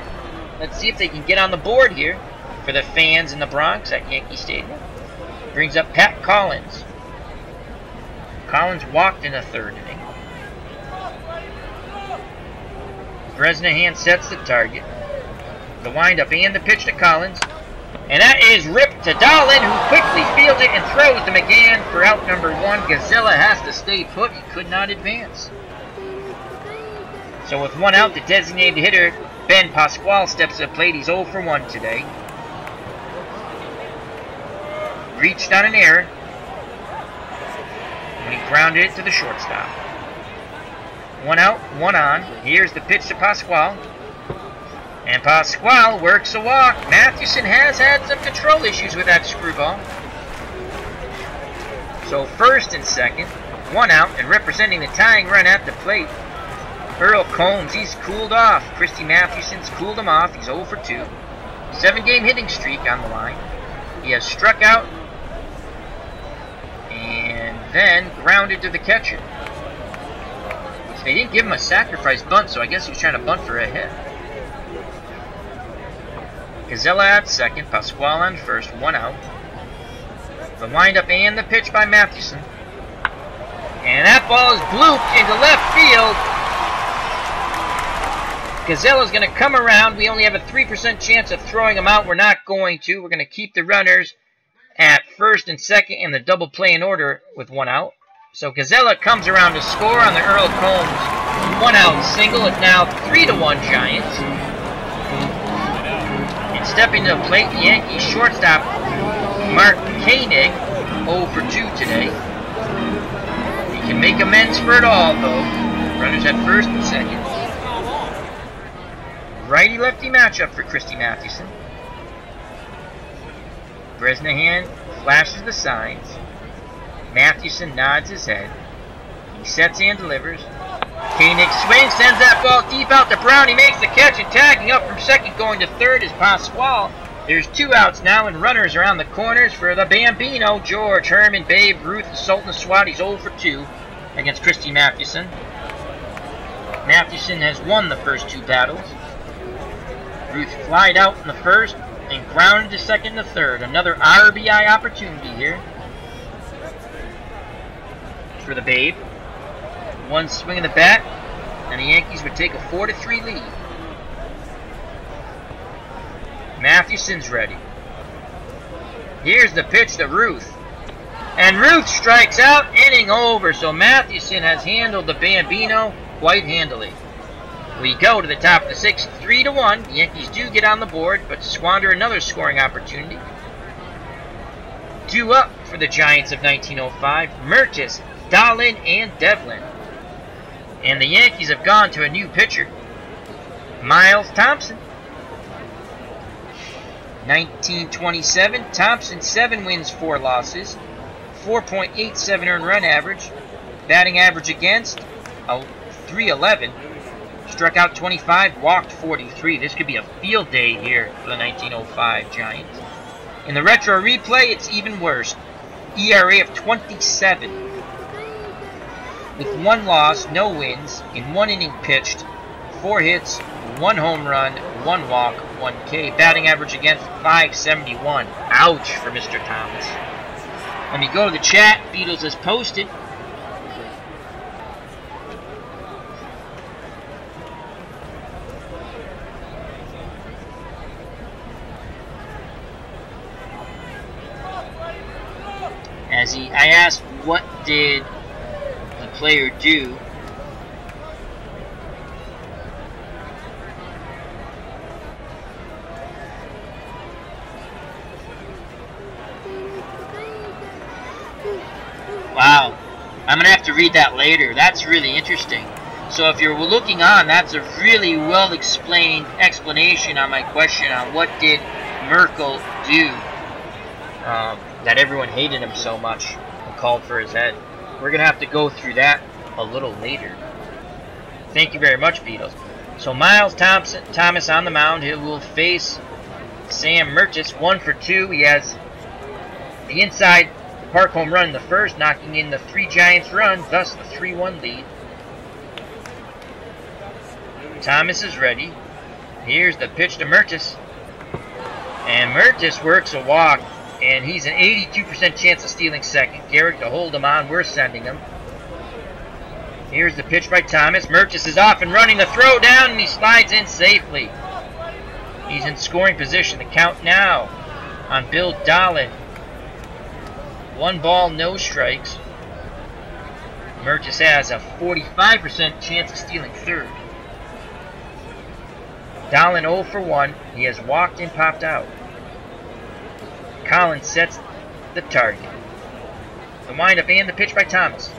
Let's see if they can get on the board here for the fans in the Bronx at Yankee Stadium. Brings up Pat Collins. Collins walked in the 3rd inning. Bresnahan sets the target. The windup and the pitch to Collins. And that is ripped to Donlin, who quickly fields it and throws to McGann for out number 1. Gazella has to stay put. He could not advance. So with 1 out, the designated hitter, Ben Pasquale, steps to the plate. He's 0 for 1 today. Reached on an error. And he grounded it to the shortstop. 1 out, 1 on. Here's the pitch to Pasquale. And Pasquale works a walk. Mathewson has had some control issues with that screwball. So 1st and 2nd, 1 out, and representing the tying run at the plate, Earl Combs. He's cooled off. Christy Mathewson's cooled him off. He's 0 for 2. 7-game hitting streak on the line. He has struck out and then grounded to the catcher. Which they didn't give him a sacrifice bunt, so I guess he was trying to bunt for a hit. Gazella at 2nd, Pasquale on 1st, 1 out. The windup and the pitch by Mathewson. And that ball is blooped into left field. Gazella's going to come around. We only have a 3% chance of throwing him out. We're not going to. We're going to keep the runners at 1st and 2nd in the double play in order with 1 out. So Gazella comes around to score on the Earl Combs 1 out single. It's now 3-1 Giants. And stepping to the plate, the Yankees shortstop Mark Koenig, 0 for 2 today. He can make amends for it all, though. Runners at 1st and 2nd. Righty-lefty matchup for Christy Mathewson. Bresnahan flashes the signs. Mathewson nods his head. He sets and delivers. Koenig swings, sends that ball deep out to Brown. He makes the catch, and tagging up from 2nd, going to 3rd is Pasquale. There's 2 outs now, and runners around the corners for the Bambino. George, Herman, Babe, Ruth, and Sultan Swat. He's 0 for 2 against Christy Mathewson. Mathewson has won the first 2 battles. Ruth flied out in the 1st and grounded to 2nd in the 3rd. Another RBI opportunity here for the Babe. 1 swing of the bat, and the Yankees would take a 4-3 lead. Mathewson's ready. Here's the pitch to Ruth. And Ruth strikes out, inning over. So Mathewson has handled the Bambino quite handily. We go to the top of the 6th, 3-1. The Yankees do get on the board, but squander another scoring opportunity. 2 up for the Giants of 1905, Mertis, Donlin, and Devlin. And the Yankees have gone to a new pitcher, Miles Thompson. 1927, Thompson 7 wins, 4 losses, 4.87 earned run average, batting average against .311, struck out 25, walked 43. This could be a field day here for the 1905 Giants. In the retro replay, it's even worse. ERA of 27. With 1 loss, no wins, in 1 inning pitched, 4 hits, 1 home run, 1 walk, 1 K. Batting average against .571. Ouch for Mr. Thomas. Let me go to the chat. Beatles has posted. I asked, what did the player do? Wow, I'm going to have to read that later. That's really interesting. So if you're looking on, that's a really well explained explanation on my question on what did Merkel do that everyone hated him so much and called for his head. We're going to have to go through that a little later. Thank you very much, Beatles. So Miles Thomas on the mound. He will face Sam Mertis, 1 for 2. He has the inside park home run in the first, knocking in the 3 Giants runs, thus the 3-1 lead. Thomas is ready. Here's the pitch to Mertis. And Mertis works a walk, and he's an 82% chance of stealing second. Garrick to hold him on. We're sending him. Here's the pitch by Thomas. Mertis is off and running the throw down, and he slides in safely. He's in scoring position. The count now on Bill Donlin. 1 ball, no strikes. Mertis has a 45% chance of stealing third. Donlin 0 for 1. He has walked and popped out. Collins sets the target. The windup and the pitch by Thomas.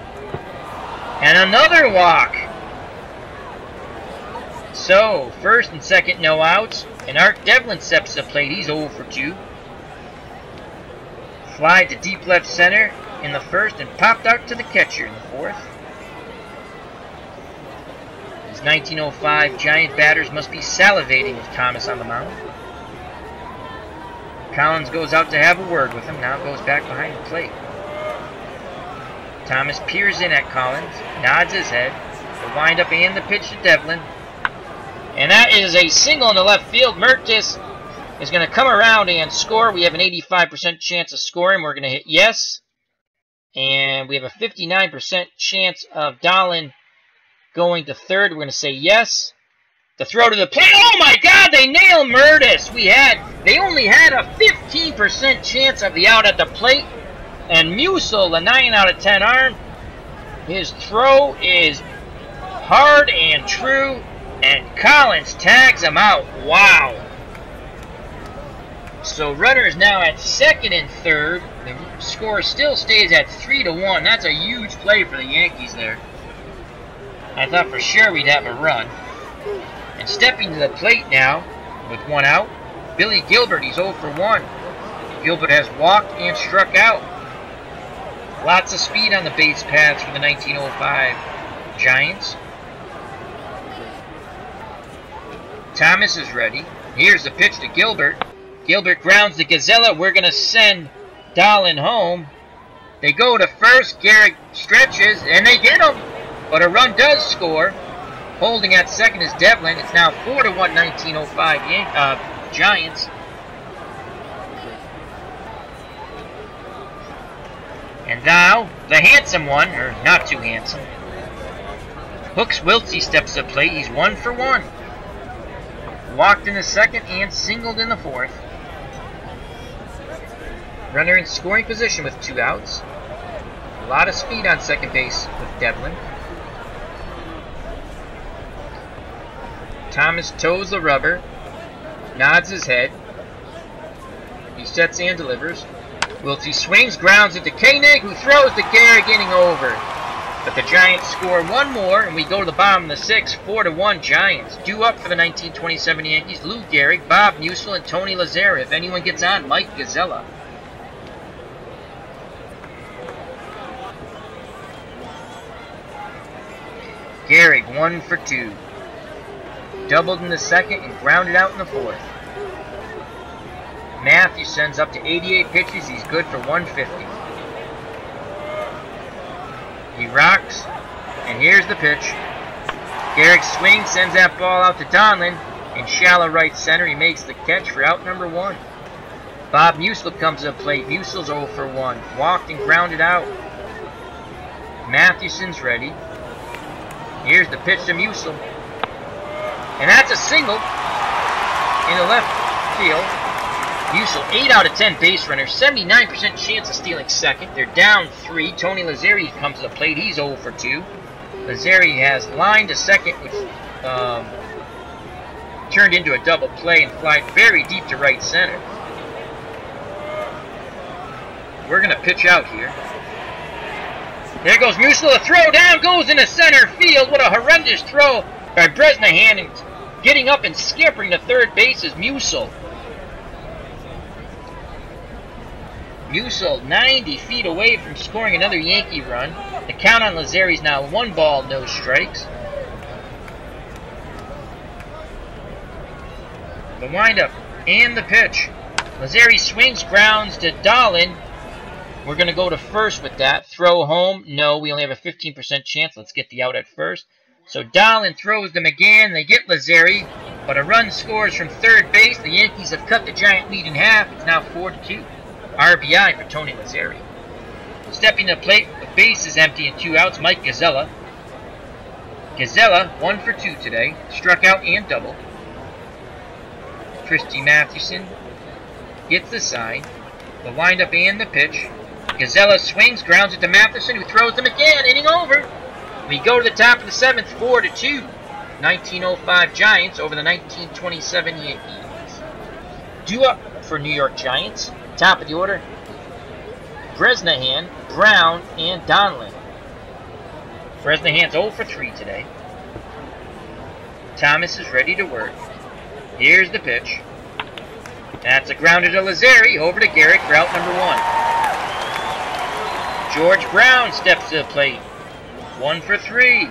And another walk. So, first and second, no outs. And Art Devlin steps to the plate. He's 0 for 2. Fly to deep left center in the first and popped out to the catcher in the fourth. These 1905 Giant batters must be salivating with Thomas on the mound. Collins goes out to have a word with him. Now goes back behind the plate. Thomas peers in at Collins, nods his head. The windup and the pitch to Devlin. And that is a single in the left field. Mertis is going to come around and score. We have an 85% chance of scoring. We're going to hit yes. And we have a 59% chance of Donlin going to third. We're going to say yes. The throw to the plate. Oh my God, they nailed Mertis. They only had a 15% chance of the out at the plate. And Musil, the 9 out of 10 arm, his throw is hard and true. And Collins tags him out. Wow. So runner is now at second and third. The score still stays at 3-1. That's a huge play for the Yankees there. I thought for sure we'd have a run. And stepping to the plate now with 1 out, Billy Gilbert. He's 0 for 1. Gilbert has walked and struck out. Lots of speed on the base paths for the 1905 Giants. Thomas is ready. Here's the pitch to Gilbert. Gilbert grounds the Gazella. We're going to send Donlin home. They go to first. Garrick stretches, and they get him. But a run does score. Holding at second is Devlin. It's now 4-1 1905 Giants. And now, the handsome one, or not too handsome. Hooks Wiltsey steps to the plate. He's 1 for 1. Walked in the second and singled in the fourth. Runner in scoring position with 2 outs. A lot of speed on second base with Devlin. Thomas toes the rubber, nods his head. He sets and delivers. Wiltsey swings, grounds it to Koenig, who throws to Gehrig, inning over. But the Giants score one more, and we go to the bottom of the sixth, 4-1 Giants. Due up for the 1927 Yankees, Lou Gehrig, Bob Musil, and Tony Lazzara. If anyone gets on, Mike Gazzella. Gehrig 1 for 2. Doubled in the second and grounded out in the fourth. Mathewson's up to 88 pitches. He's good for 150. He rocks, and here's the pitch. Gehrig swings, sends that ball out to Donlin. In shallow right center, he makes the catch for out number 1. Bob Musil comes to the plate. Musil's 0 for 1. Walked and grounded out. Mathewson's ready. Here's the pitch to Musil. And that's a single in the left field. Musil, 8 out of 10 base runners, 79% chance of stealing second. They're down 3. Tony Lazzara comes to the plate. He's 0 for 2. Lazzara has lined to second, which turned into a double play and flied very deep to right center. We're going to pitch out here. There goes Musil. A throw down goes into center field. What a horrendous throw by Bresnahan. And getting up and scampering to third base is Musil. Musil 90 feet away from scoring another Yankee run. The count on Lazzara is now 1 ball, no strikes. The windup and the pitch. Lazzara swings, grounds to Donlin. We're going to go to first with that. Throw home. No, we only have a 15% chance. Let's get the out at first. So Donlin throws to McGann. They get Lazzara, but a run scores from third base. The Yankees have cut the Giant lead in half. It's now 4-2. RBI for Tony Lazzara. Stepping to the plate, the base is empty and 2 outs. Mike Gazzella. Gazzella 1 for 2 today. Struck out and doubled. Christy Mathewson gets the sign. The windup and the pitch. Gazzella swings, grounds it to Mathewson, who throws to McGann. Inning over. We go to the top of the 7th, 4-2. 1905 Giants over the 1927 Yankees. Due up for New York Giants. Top of the order, Bresnahan, Brown, and Donlin. Bresnahan's 0 for 3 today. Thomas is ready to work. Here's the pitch. That's a grounder to Lazzara, over to Gehrig for out number 1. George Brown steps to the plate. 1 for 3.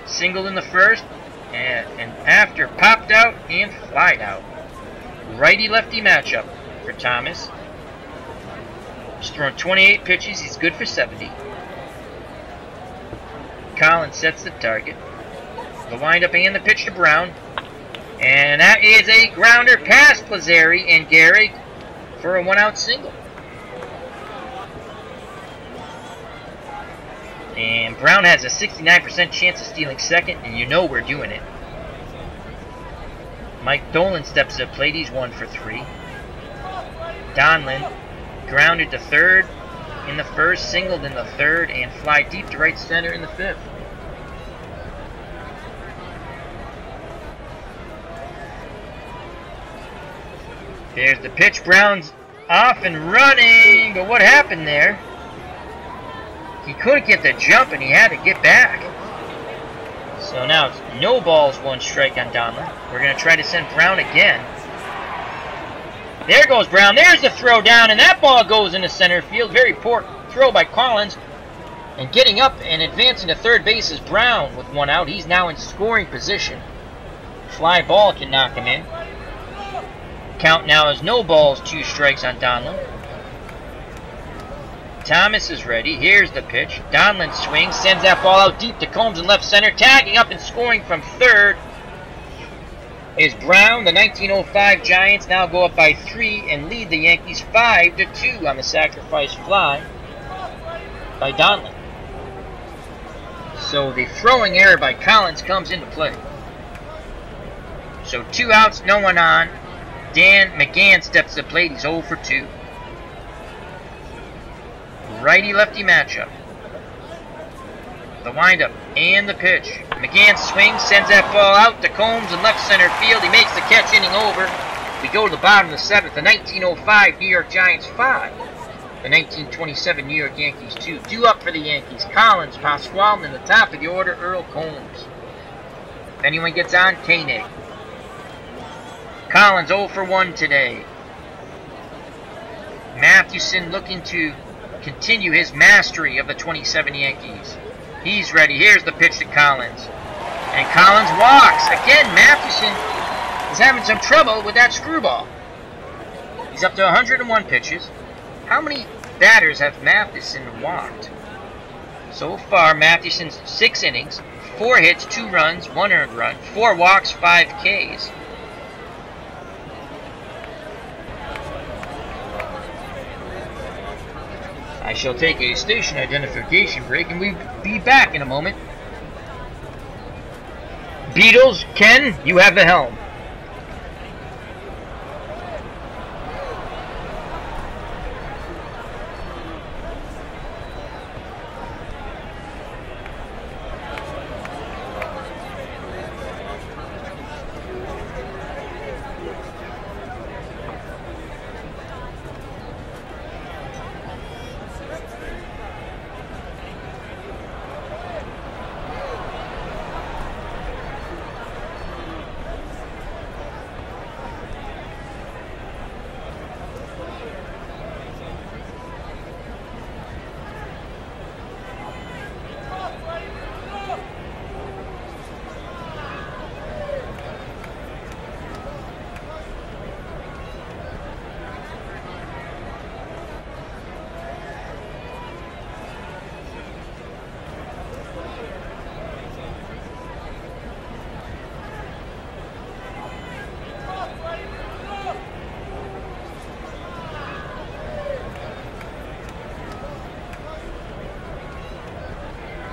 Singled in the first, and after popped out and flied out. Righty-lefty matchup for Thomas. He's thrown 28 pitches. He's good for 70. Collins sets the target. The windup and the pitch to Brown. And that is a grounder past Lazzara and Gehrig for a 1-out single. And Brown has a 69% chance of stealing second, and you know we're doing it. Mike Donlin steps to the plate. He's 1 for 3. Donlin grounded to third in the first, singled in the third, and fly deep to right center in the 5th. There's the pitch. Brown's off and running, but what happened there? He couldn't get the jump, and he had to get back. So now it's no balls, 1 strike on Donlin. We're going to try to send Brown again. There goes Brown. There's the throw down, and that ball goes into center field. Very poor throw by Collins. And getting up and advancing to third base is Brown with 1 out. He's now in scoring position. Fly ball can knock him in. Count now is no balls, 2 strikes on Donlin. Thomas is ready. Here's the pitch. Donlin swings, sends that ball out deep to Combs in left center. Tagging up and scoring from third is Brown. The 1905 Giants now go up by 3 and lead the Yankees 5-2 on the sacrifice fly by Donlin. So the throwing error by Collins comes into play. So 2 outs, no one on. Dan McGann steps to the plate. He's 0 for 2. Righty-lefty matchup. The windup and the pitch. McGann swings, sends that ball out to Combs in left center field. He makes the catch, inning over. We go to the bottom of the seventh. The 1905 New York Giants 5. The 1927 New York Yankees 2. Due up for the Yankees. Collins, Pasquale, in the top of the order, Earl Combs. If anyone gets on, Koenig. Collins 0 for 1 today. Mathewson looking to continue his mastery of the 27 Yankees. He's ready. Here's the pitch to Collins. And Collins walks. Again, Mathewson is having some trouble with that screwball. He's up to 101 pitches. How many batters have Mathewson walked? So far, Mathewson's 6 innings, 4 hits, 2 runs, 1 earned run, 4 walks, 5 Ks. I shall take a station identification break, and we'll be back in a moment. Beatles, Ken, you have the helm.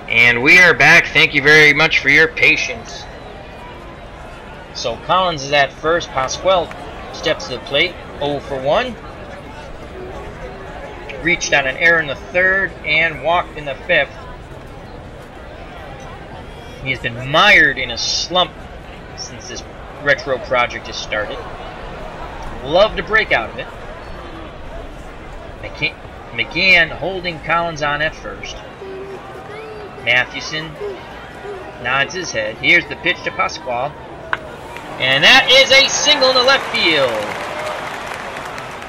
And we are back. Thank you very much for your patience. So Collins is at first. Pasquale steps to the plate. 0 for 1. Reached on an error in the third and walked in the fifth. He has been mired in a slump since this retro project has started. Love to break out of it. McGann holding Collins on at first. Mathewson nods his head. Here's the pitch to Pasquale. And that is a single in the left field.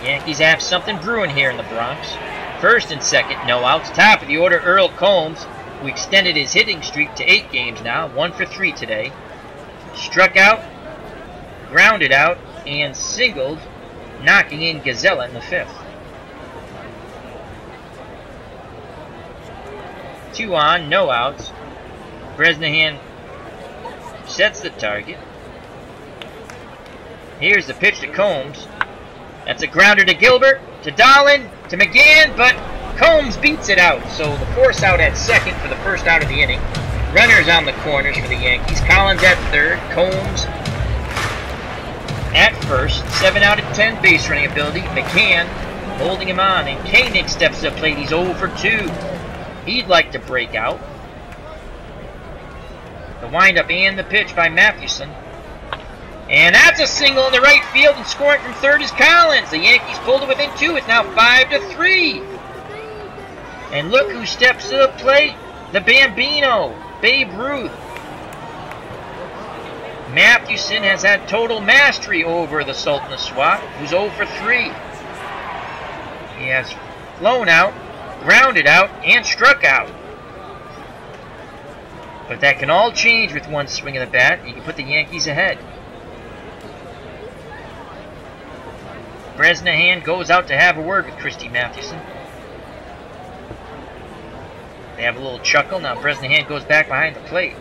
Yankees have something brewing here in the Bronx. First and second, no outs. Top of the order, Earl Combs, who extended his hitting streak to 8 games now. 1 for 3 today. Struck out, grounded out, and singled, knocking in Gazella in the 5th. 2 on, no outs. Bresnahan sets the target. Here's the pitch to Combs. That's a grounder to Gilbert, to Donlin, to McGann, but Combs beats it out. So the force out at second for the first out of the inning. Runners on the corners for the Yankees. Collins at third, Combs at first. 7 out of 10 base running ability. McGann holding him on, and Koenig steps to the plate. He's 0 for 2. He'd like to break out. The windup and the pitch by Mathewson. And that's a single in the right field, and scoring from third is Collins. The Yankees pulled it within 2. It's now 5-3. And look who steps to the plate. The Bambino, Babe Ruth. Mathewson has had total mastery over the Sultan of Swat, who's 0 for 3. He has flown out, grounded out, and struck out. But that can all change with one swing of the bat. You can put the Yankees ahead. Bresnahan goes out to have a word with Christy Mathewson. They have a little chuckle. Now Bresnahan goes back behind the plate.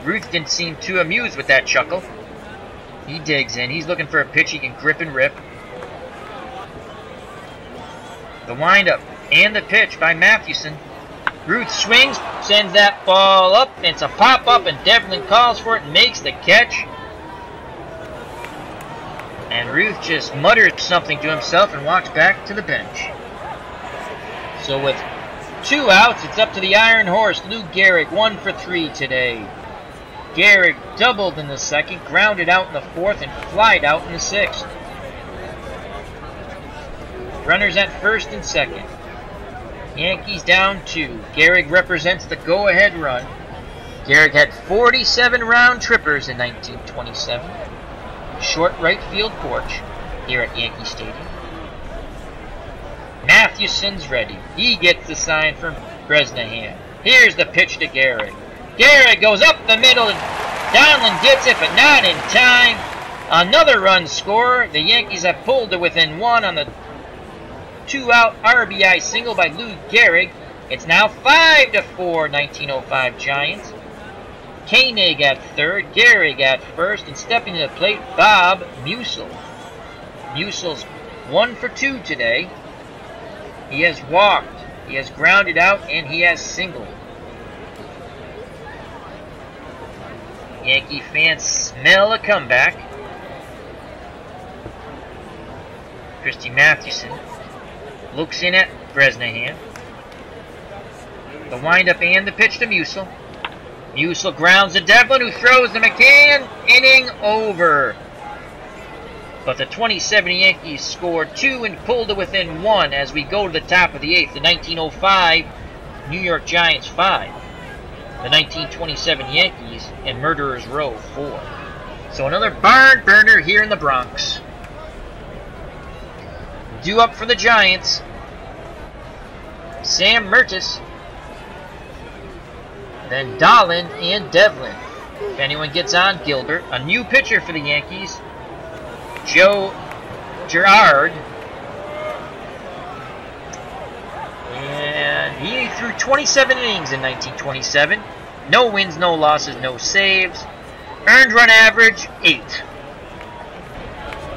Ruth didn't seem too amused with that chuckle. He digs in. He's looking for a pitch he can grip and rip. The windup and the pitch by Mathewson. Ruth swings, sends that ball up. It's a pop-up, and Devlin calls for it and makes the catch. And Ruth just mutters something to himself and walks back to the bench. So with 2 outs, it's up to the Iron Horse, Lou Gehrig, 1 for 3 today. Gehrig doubled in the second, grounded out in the 4th, and flied out in the 6th. Runners at first and second. Yankees down 2. Gehrig represents the go-ahead run. Gehrig had 47 round trippers in 1927. Short right field porch here at Yankee Stadium. Mathewson's ready. He gets the sign from Bresnahan. Here's the pitch to Gehrig. Gehrig goes up the middle, and Donlin gets it, but not in time. Another run score. The Yankees have pulled to within 1 on the 2-out RBI single by Lou Gehrig. It's now 5-4, 1905 Giants. Koenig at third, Gehrig at first, and stepping to the plate, Bob Musil. Musil's 1 for 2 today. He has walked, he has grounded out, and he has singled. Yankee fans smell a comeback. Christy Mathewson looks in at Bresnahan. The windup and the pitch to Musil. Musil grounds to Devlin, who throws to McCann. Inning over. But the 2070 Yankees scored 2 and pulled to within 1 as we go to the top of the 8th. The 1905 New York Giants 5. The 1927 Yankees and Murderers Row 4. So another barn burner here in the Bronx. Due up for the Giants, Sam Mertes, then Donlin and Devlin. If anyone gets on, Gilbert. A new pitcher for the Yankees, Joe Girard. And he threw 27 innings in 1927. No wins, no losses, no saves. Earned run average, 8.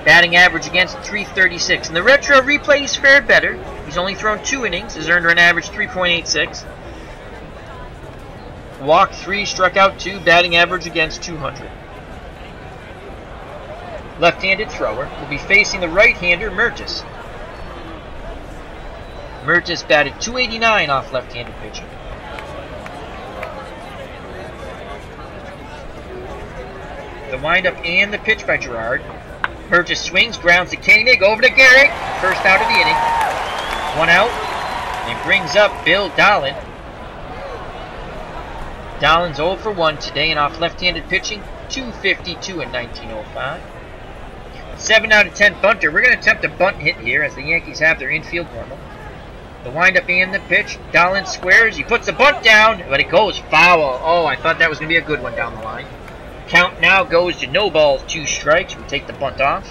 Batting average against, 336. In the retro replay, he's fared better. He's only thrown 2 innings. His earned run average, 3.86. Walked 3, struck out 2, batting average against 200. Left-handed thrower will be facing the right-hander, Mertes. Mertes batted .289 off left-handed pitching. The windup and the pitch by Girard. Mertes swings, grounds to Koenig, over to Gehrig. First out of the inning. 1 out. And brings up Bill Donlin. Donlin's 0 for 1 today and off left-handed pitching. .252 in 1905. 7 out of 10 bunter. We're going to attempt a bunt hit here as the Yankees have their infield normal. The windup and the pitch. Donlin squares. He puts the bunt down, but it goes foul. Oh, I thought that was going to be a good one down the line. Count now goes to no balls, 2 strikes. We take the bunt off.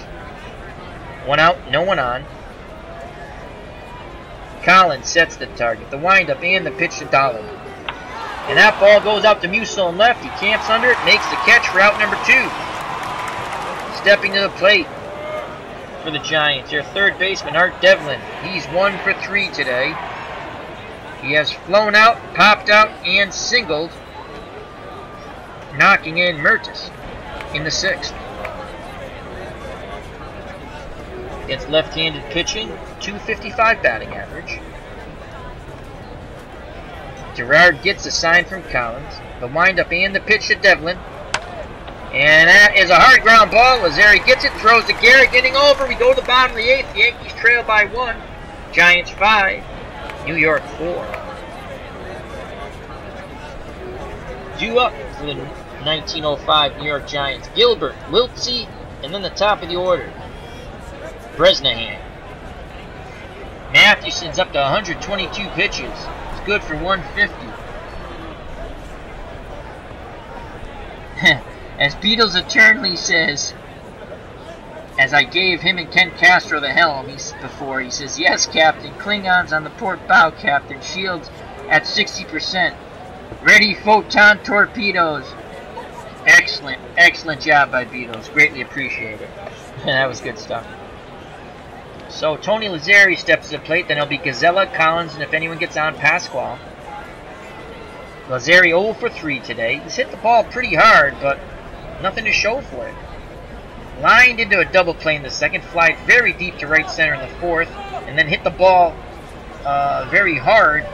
1 out, no one on. Collins sets the target. The windup and the pitch to Donlin. And that ball goes out to Musil on left. He camps under it, makes the catch for out number 2. Stepping to the plate for the Giants, their third baseman, Art Devlin. He's 1 for 3 today. He has flown out, popped out, and singled, knocking in Mertes in the 6th. Against left-handed pitching, .255 batting average. Girard gets a sign from Collins. The windup and the pitch to Devlin. And that is a hard ground ball. Lazzeri gets it, throws to Gehrig, inning over. We go to the bottom of the 8th. The Yankees trail by 1. Giants 5, New York 4. Due up for the 1905 New York Giants, Gilbert, Wiltsey, and then the top of the order, Bresnahan. Mathewson's up to 122 pitches. It's good for 150. As Beatles eternally says, as I gave him and Ken Castro the helm before, he says, "Yes, Captain, Klingons on the port bow, Captain, shields at 60%. Ready photon torpedoes." Excellent, excellent job by Beatles. Greatly appreciated. That was good stuff. So Tony Lazzeri steps to the plate, then it'll be Gazella, Collins, and if anyone gets on, Pasquale. Lazzeri 0 for 3 today. He's hit the ball pretty hard, but nothing to show for it. Lined into a double play in the 2nd, flied very deep to right center in the 4th, and then hit the ball very hard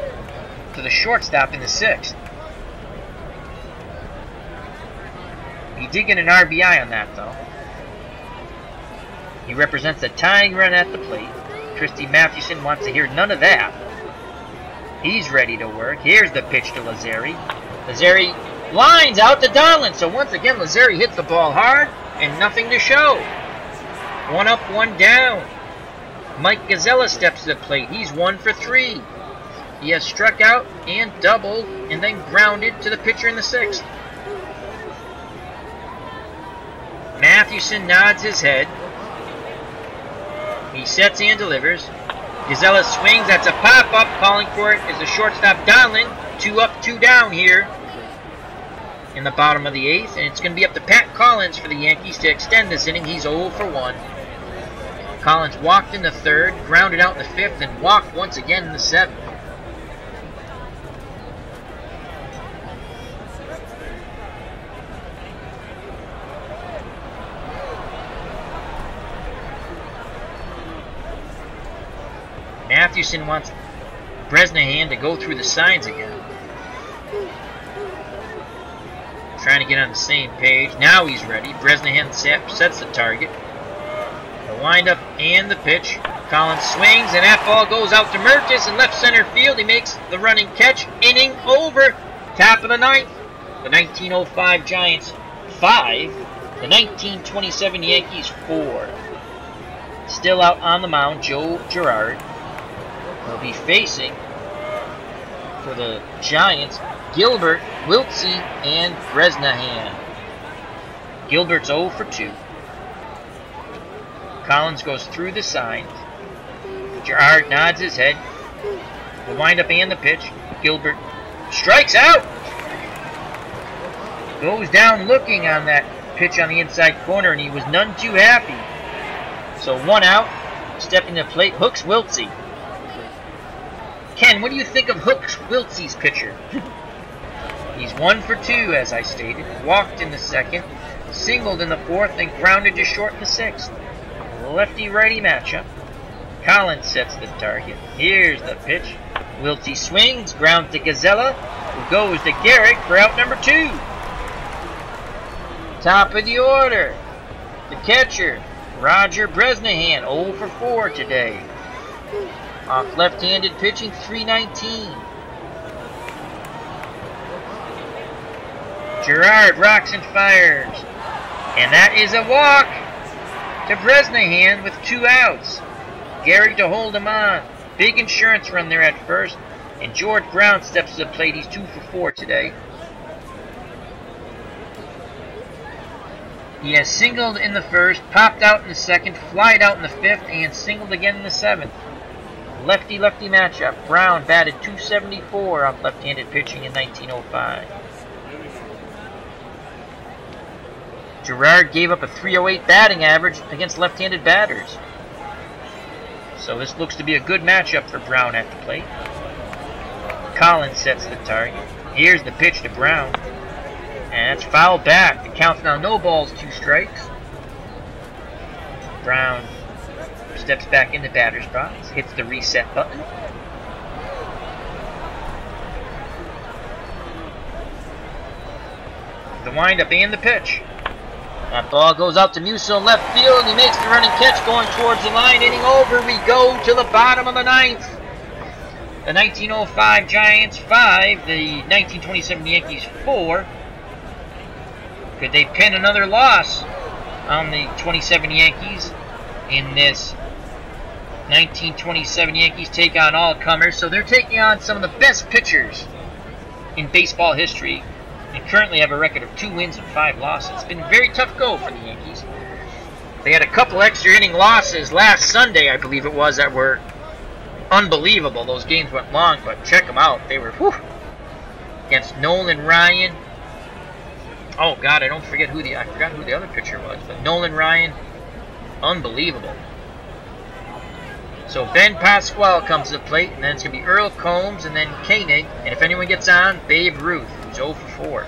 to the shortstop in the 6th. He did get an RBI on that, though. He represents a tying run at the plate. Christy Mathewson wants to hear none of that. He's ready to work. Here's the pitch to Lazzeri. Lazzeri lines out to Donlin. So once again, Lazzeri hits the ball hard and nothing to show. 1 up, 1 down. Mike Gazzella steps to the plate. He's 1 for 3. He has struck out and doubled and then grounded to the pitcher in the 6th. Mathewson nods his head. He sets and delivers. Gazzella swings. That's a pop-up. Calling for it is the shortstop Donlin. 2 up, 2 down here in the bottom of the 8th. And it's going to be up to Pat Collins for the Yankees to extend this inning. He's 0 for 1. Collins walked in the 3rd, grounded out in the 5th, and walked once again in the 7th. Mathewson wants Bresnahan to go through the signs again. Trying to get on the same page. Now he's ready. Bresnahan sets the target. The windup and the pitch. Collins swings, and that ball goes out to Mertis in left center field. He makes the running catch. Inning over. Top of the 9th. The 1905 Giants 5. The 1927 Yankees 4. Still out on the mound, Joe Girard. Will be facing for the Giants Gilbert, Wiltsey, and Bresnahan. Gilbert's 0 for 2. Collins goes through the signs. Girard nods his head. The windup and the pitch. Gilbert strikes out. Goes down looking on that pitch on the inside corner, and he was none too happy. So 1 out. Stepping to the plate, Hooks Wiltsey. Ken, what do you think of Hooks Wiltsey's pitcher? He's 1 for 2, as I stated. Walked in the 2nd, singled in the 4th, and grounded to short in the 6th. Lefty-righty matchup. Collins sets the target. Here's the pitch. Wiltsey swings, ground to Gazzella, who goes to Garrick for out number 2. Top of the order. The catcher, Roger Bresnahan, 0 for 4 today. Off left-handed pitching, 319. Girard rocks and fires. And that is a walk to Bresnahan with 2 outs. Garrick to hold him on. Big insurance run there at first. And George Brown steps to the plate. He's 2 for 4 today. He has singled in the 1st, popped out in the 2nd, flied out in the 5th, and singled again in the 7th. Lefty-lefty matchup. Brown batted .274 off left-handed pitching in 1905. Girard gave up a .308 batting average against left-handed batters. So this looks to be a good matchup for Brown at the plate. Collins sets the target. Here's the pitch to Brown. And it's fouled back. The count's now no balls, 2 strikes. Brown steps back into batter's box. Hits the reset button. The windup and the pitch. That ball goes out to Musil in left field. He makes the running catch going towards the line. Inning over. We go to the bottom of the 9th. The 1905 Giants 5. The 1927 Yankees 4. Could they pin another loss on the 27 Yankees in this 1927 Yankees take on all comers? So they're taking on some of the best pitchers in baseball history. And currently have a record of 2 wins and 5 losses. It's been a very tough go for the Yankees. They had a couple extra inning losses last Sunday, I believe it was, that were unbelievable. Those games went long, but check them out. They were, whew, against Nolan Ryan. Oh God, I forgot who the other pitcher was, but Nolan Ryan, unbelievable. So Ben Pasquale comes to the plate, and then it's going to be Earl Combs, and then Koenig, and if anyone gets on, Babe Ruth, who's 0 for 4.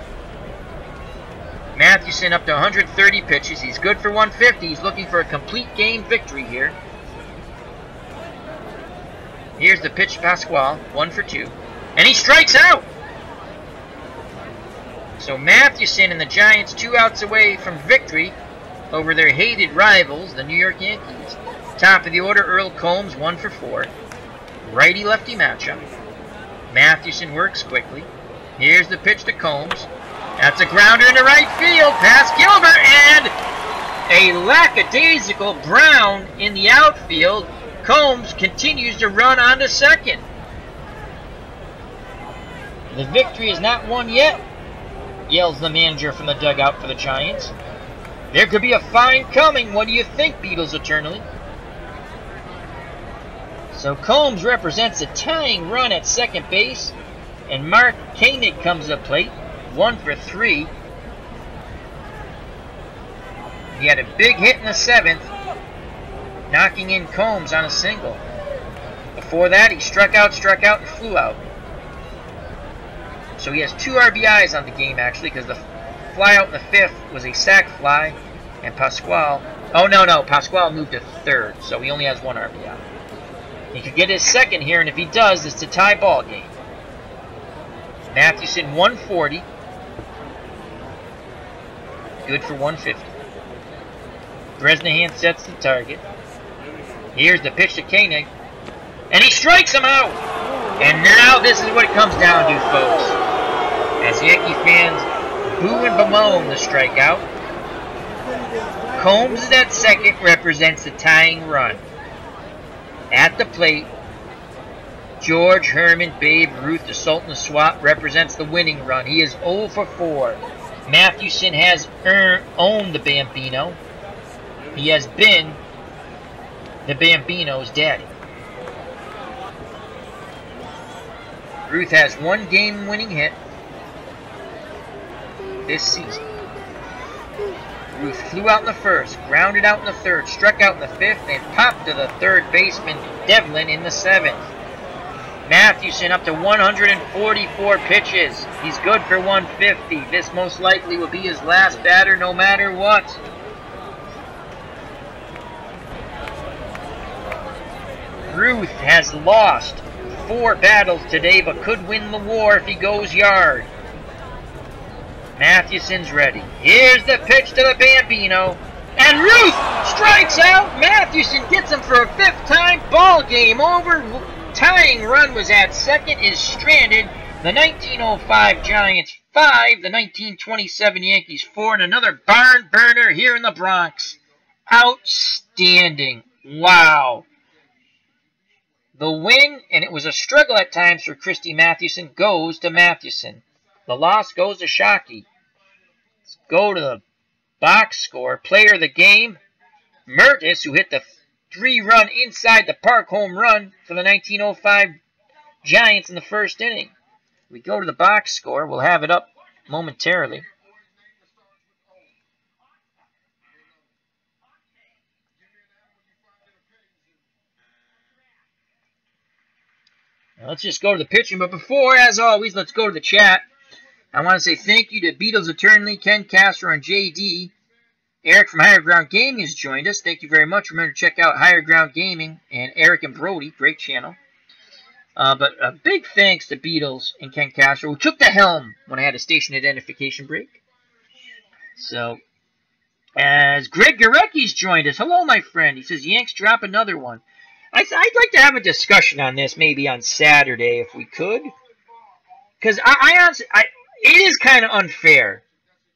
Mathewson up to 130 pitches. He's good for 150. He's looking for a complete game victory here. Here's the pitch to Pasquale, 1 for 2. And he strikes out! So Mathewson and the Giants 2 outs away from victory over their hated rivals, the New York Yankees. Top of the order, Earl Combs, 1 for 4. Righty-lefty matchup. Mathewson works quickly. Here's the pitch to Combs. That's a grounder into right field, past Gilbert, and a lackadaisical Brown in the outfield. Combs continues to run on to second. The victory is not won yet, yells the manager from the dugout for the Giants. There could be a fine coming. What do you think, Beatles eternally? So Combs represents a tying run at second base, and Mark Koenig comes to the plate, 1 for 3. He had a big hit in the 7th, knocking in Combs on a single. Before that, he struck out, and flew out. So he has 2 RBIs on the game, actually, because the fly out in the 5th was a sac fly, and Pasquale... Oh, no, Pasquale moved to 3rd, so he only has 1 RBI. He could get his 2nd here, and if he does, it's a tie ball game. Mathewson, 140. Good for 150. Bresnahan sets the target. Here's the pitch to Koenig. And he strikes him out! And now this is what it comes down to, folks. As Yankee fans boo and bemoan the strikeout, Combs at second represents the tying run. At the plate, George Herman, Babe Ruth, the Sultan of Swat, represents the winning run. He is 0 for 4. Mathewson has owned the Bambino. He has been the Bambino's daddy. Ruth has 1 game-winning hit this season. Ruth flew out in the 1st, grounded out in the 3rd, struck out in the 5th, and popped to the 3rd baseman Devlin in the 7th. Mathewson up to 144 pitches. He's good for 150. This most likely will be his last batter no matter what. Ruth has lost 4 battles today, but could win the war if he goes yard. Mathewson's ready. Here's the pitch to the Bambino. And Ruth strikes out. Mathewson gets him for a 5th time. Ball game over. Tying run was at second, is stranded. The 1905 Giants 5, the 1927 Yankees 4, and another barn burner here in the Bronx. Outstanding. Wow. The win, and it was a struggle at times for Christy Mathewson, goes to Mathewson. The loss goes to Shawkey. Let's go to the box score. Player of the game, Mertis, who hit the 3-run inside the park home run for the 1905 Giants in the 1st inning. We go to the box score. We'll have it up momentarily. Now let's just go to the pitching. But before, as always, let's go to the chat. I want to say thank you to Beatles Eternally, Ken Castro, and JD. Eric from Higher Ground Gaming has joined us. Thank you very much. Remember to check out Higher Ground Gaming and Eric and Brody. Great channel. But a big thanks to Beatles and Ken Castro, who took the helm when I had a station identification break. So, as Greg Garecki's joined us. Hello, my friend. He says, Yanks drop another one. I'd like to have a discussion on this maybe on Saturday if we could. Because I honestly, it is kind of unfair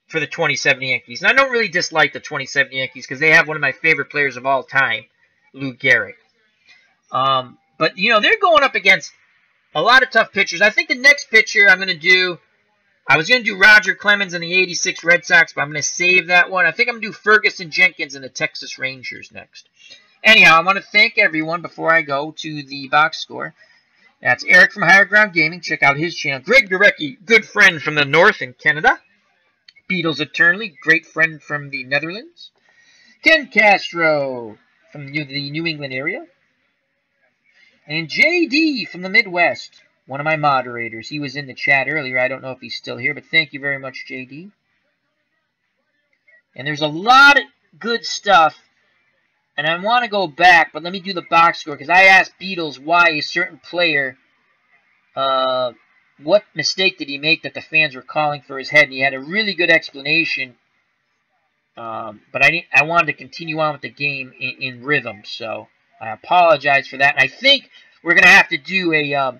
for the 27 Yankees. And I don't really dislike the 27 Yankees because they have one of my favorite players of all time, Lou Gehrig. But, you know, they're going up against a lot of tough pitchers. I think the next pitcher I'm going to do, I was going to do Roger Clemens and the 86 Red Sox, but I'm going to save that one. I think I'm going to do Ferguson Jenkins and the Texas Rangers next. Anyhow, I want to thank everyone before I go to the box score. That's Eric from Higher Ground Gaming. Check out his channel. Greg Garecki, good friend from the north in Canada. Beatles Eternally, great friend from the Netherlands. Ken Castro from the New England area. And JD from the Midwest, one of my moderators. He was in the chat earlier. I don't know if he's still here, but thank you very much, JD. And there's a lot of good stuff. And I want to go back, but let me do the box score, because I asked Beatles why a certain player, what mistake did he make that the fans were calling for his head, and he had a really good explanation. But I wanted to continue on with the game in rhythm, so I apologize for that. And I think we're going to have to do a...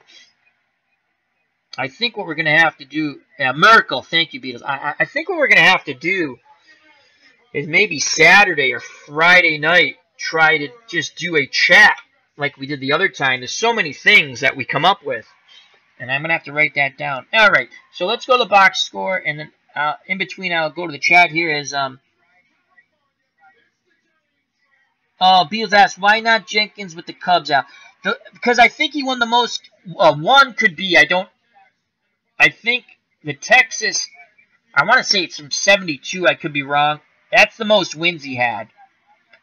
I think what we're going to have to do... Miracle, thank you, Beatles. I think what we're going to have to do is maybe Saturday or Friday night try to just do a chat like we did the other time. There's so many things that we come up with. And I'm going to have to write that down. All right, so let's go to the box score. And then in between, I'll go to the chat here. Beals asked, why not Jenkins with the Cubs out? Because I think he won the most. One could be, I think the Texas, I want to say it's from 72. I could be wrong. That's the most wins he had.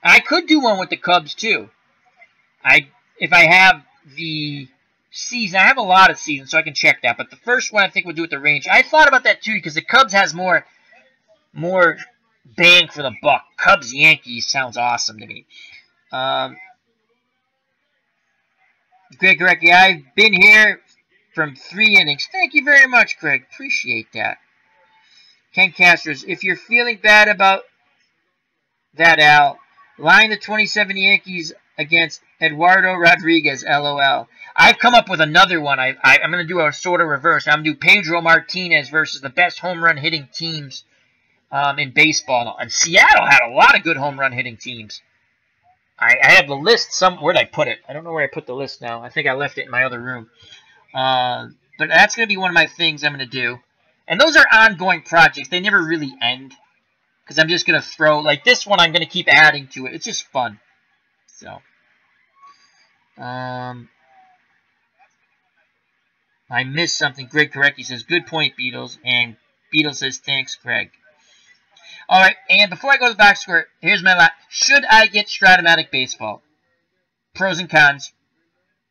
I could do one with the Cubs, too. If I have the season, I have a lot of seasons, so I can check that. But the first one I think we'll do with the range. I thought about that too because the Cubs has more bang for the buck. Cubs Yankees sounds awesome to me. Greg Gorecki, I've been here from 3 innings. Thank you very much, Greg. Appreciate that. Ken Castros, if you're feeling bad about that, Al, line the 27 Yankees against Eduardo Rodriguez, LOL. I've come up with another one. I'm going to do a sort of reverse. I'm going to do Pedro Martinez versus the best home run hitting teams in baseball. And Seattle had a lot of good home run hitting teams. I have the list. Where did I put it? I don't know where I put the list now. I think I left it in my other room. But that's going to be one of my things I'm going to do. And those are ongoing projects. They never really end. Because I'm just going to throw, like this one, I'm going to keep adding to it. It's just fun. So. I missed something. Greg Korecki says, good point, Beatles. And Beatles says, thanks, Greg. All right, and before I go to the box score, here's my last. Should I get Stratomatic Baseball? Pros and cons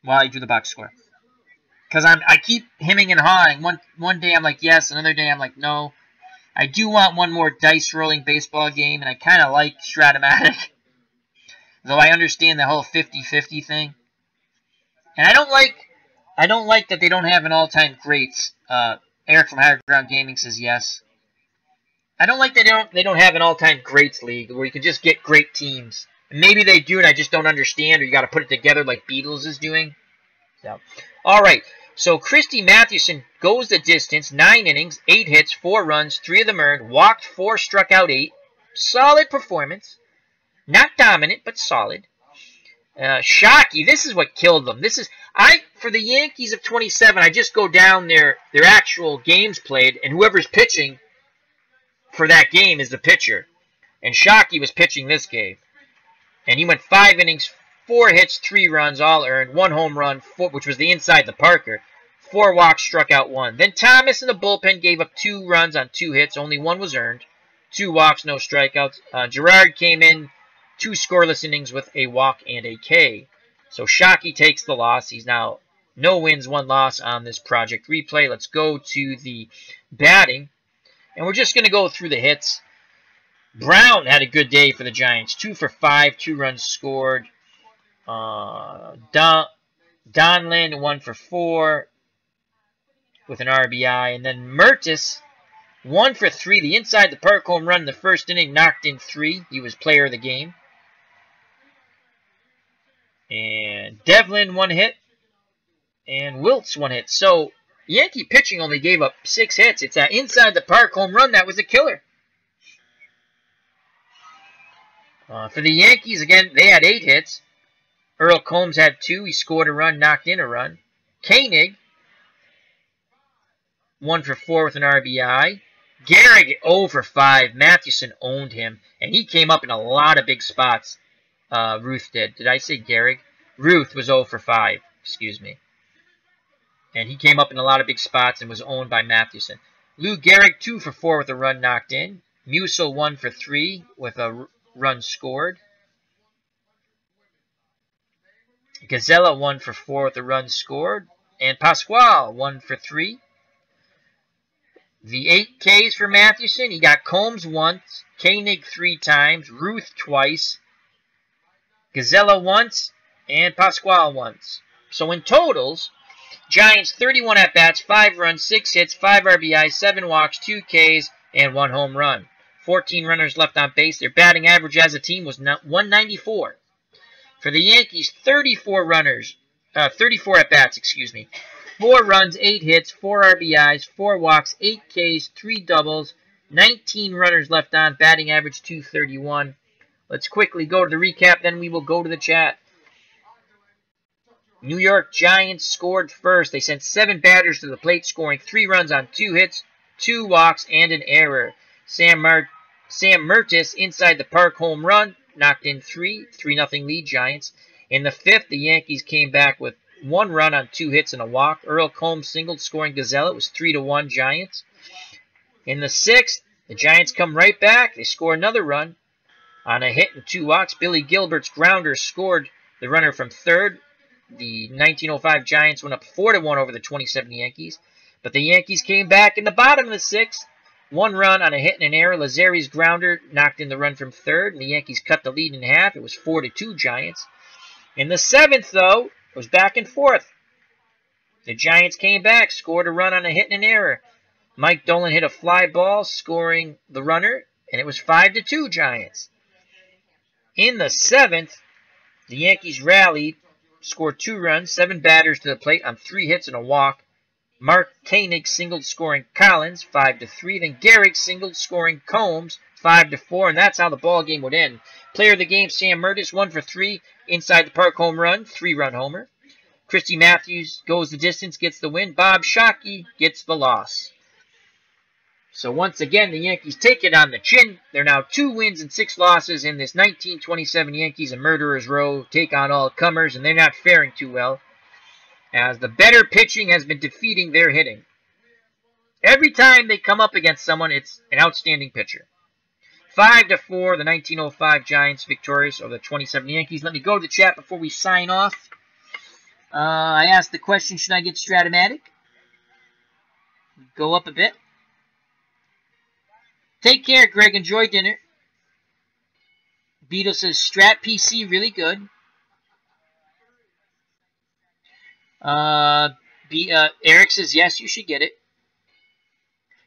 while I do the box score. Because I keep hemming and hawing. One day I'm like, yes. Another day I'm like, no. I do want one more dice-rolling baseball game, and I kind of like Stratomatic. Though I understand the whole 50-50 thing. And I don't like that they don't have an all-time greats. Eric from Higher Ground Gaming says yes. I don't like that they don't have an all-time greats league where you can just get great teams. And maybe they do, and I just don't understand, or you got to put it together like Beatles is doing. So, all right. So Christy Mathewson goes the distance, 9 innings, 8 hits, 4 runs, 3 of them earned, walked 4, struck out 8. Solid performance. Not dominant, but solid. Shawkey, this is what killed them. For the Yankees of 27, I just go down their actual games played, and whoever's pitching for that game is the pitcher. And Shawkey was pitching this game. And he went 5 innings, 4 hits, 3 runs, all earned, 1 home run, which was the inside the Parker. 4 walks, struck out 1. Then Thomas in the bullpen gave up 2 runs on 2 hits. Only 1 was earned. 2 walks, no strikeouts. Gerard came in 2 scoreless innings with a walk and a K. So Shawkey takes the loss. He's now no wins, 1 loss on this project replay. Let's go to the batting. And we're just going to go through the hits. Brown had a good day for the Giants. 2 for 5, 2 runs scored. Donlin, 1 for 4 with an RBI. And then Mertis, 1 for 3. The inside the park home run in the first inning, knocked in 3. He was player of the game. And Devlin, 1 hit. And Wiltz, 1 hit. So Yankee pitching only gave up 6 hits. It's that inside the park home run that was a killer. For the Yankees, again, they had 8 hits. Earl Combs had 2. He scored a run, knocked in a run. Koenig, 1 for 4 with an RBI. Gehrig, 0 for 5. Mathewson owned him. And he came up in a lot of big spots. Ruth did. Did I say Gehrig? Ruth was 0 for 5. Excuse me. And he came up in a lot of big spots and was owned by Mathewson. Lou Gehrig, 2 for 4 with a run knocked in. Musil, 1 for 3 with a run scored. Gazella, 1 for 4 with a run scored. And Pasquale, 1 for 3. The 8 Ks for Mathewson. He got Combs once, Koenig 3 times, Ruth twice, Gazella once, and Pasquale once. So in totals, Giants 31 at-bats, 5 runs, 6 hits, 5 RBIs, 7 walks, 2 Ks, and 1 home run. 14 runners left on base. Their batting average as a team was 194. For the Yankees, 34 at-bats, 4 runs, 8 hits, 4 RBIs, 4 walks, 8 Ks, 3 doubles, 19 runners left on, batting average .231. Let's quickly go to the recap, then we will go to the chat. New York Giants scored first. They sent 7 batters to the plate, scoring 3 runs on 2 hits, 2 walks, and an error. Sam Mertis inside the park home run, knocked in 3-0 lead Giants. In the 5th, the Yankees came back with 1 run on 2 hits and a walk. Earl Combs singled, scoring Gazelle. It was 3-1 Giants. In the 6th, the Giants come right back. They score another run on a hit and 2 walks. Billy Gilbert's grounder scored the runner from third. The 1905 Giants went up 4-1 over the 2070 Yankees. But the Yankees came back in the bottom of the 6th. 1 run on a hit and an error. Lazari's grounder knocked in the run from third. And the Yankees cut the lead in half. It was 4-2 Giants. In the 7th, though, it was back and forth. The Giants came back, scored a run on a hit and an error. Mike Donlin hit a fly ball, scoring the runner. And it was 5-2 Giants. In the 7th, the Yankees rallied, scored 2 runs, 7 batters to the plate on 3 hits and a walk. Mark Koenig singled, scoring Collins, 5-3. Then Gehrig singled, scoring Combs, 5-4. And that's how the ball game would end. Player of the game, Sam Mertis, 1 for 3. Inside the park home run, 3-run homer. Christy Mathewson goes the distance, gets the win. Bob Shawkey gets the loss. So once again, the Yankees take it on the chin. They're now 2 wins and 6 losses in this 1927 Yankees and Murderers Row take on all comers, and they're not faring too well, as the better pitching has been defeating their hitting. Every time they come up against someone, it's an outstanding pitcher. 5-4, the 1905 Giants victorious over the 2070 Yankees. Let me go to the chat before we sign off. I asked the question, should I get Stratomatic? Go up a bit. Take care, Greg. Enjoy dinner. Beetle says, Strat PC, really good. Eric says, yes, you should get it.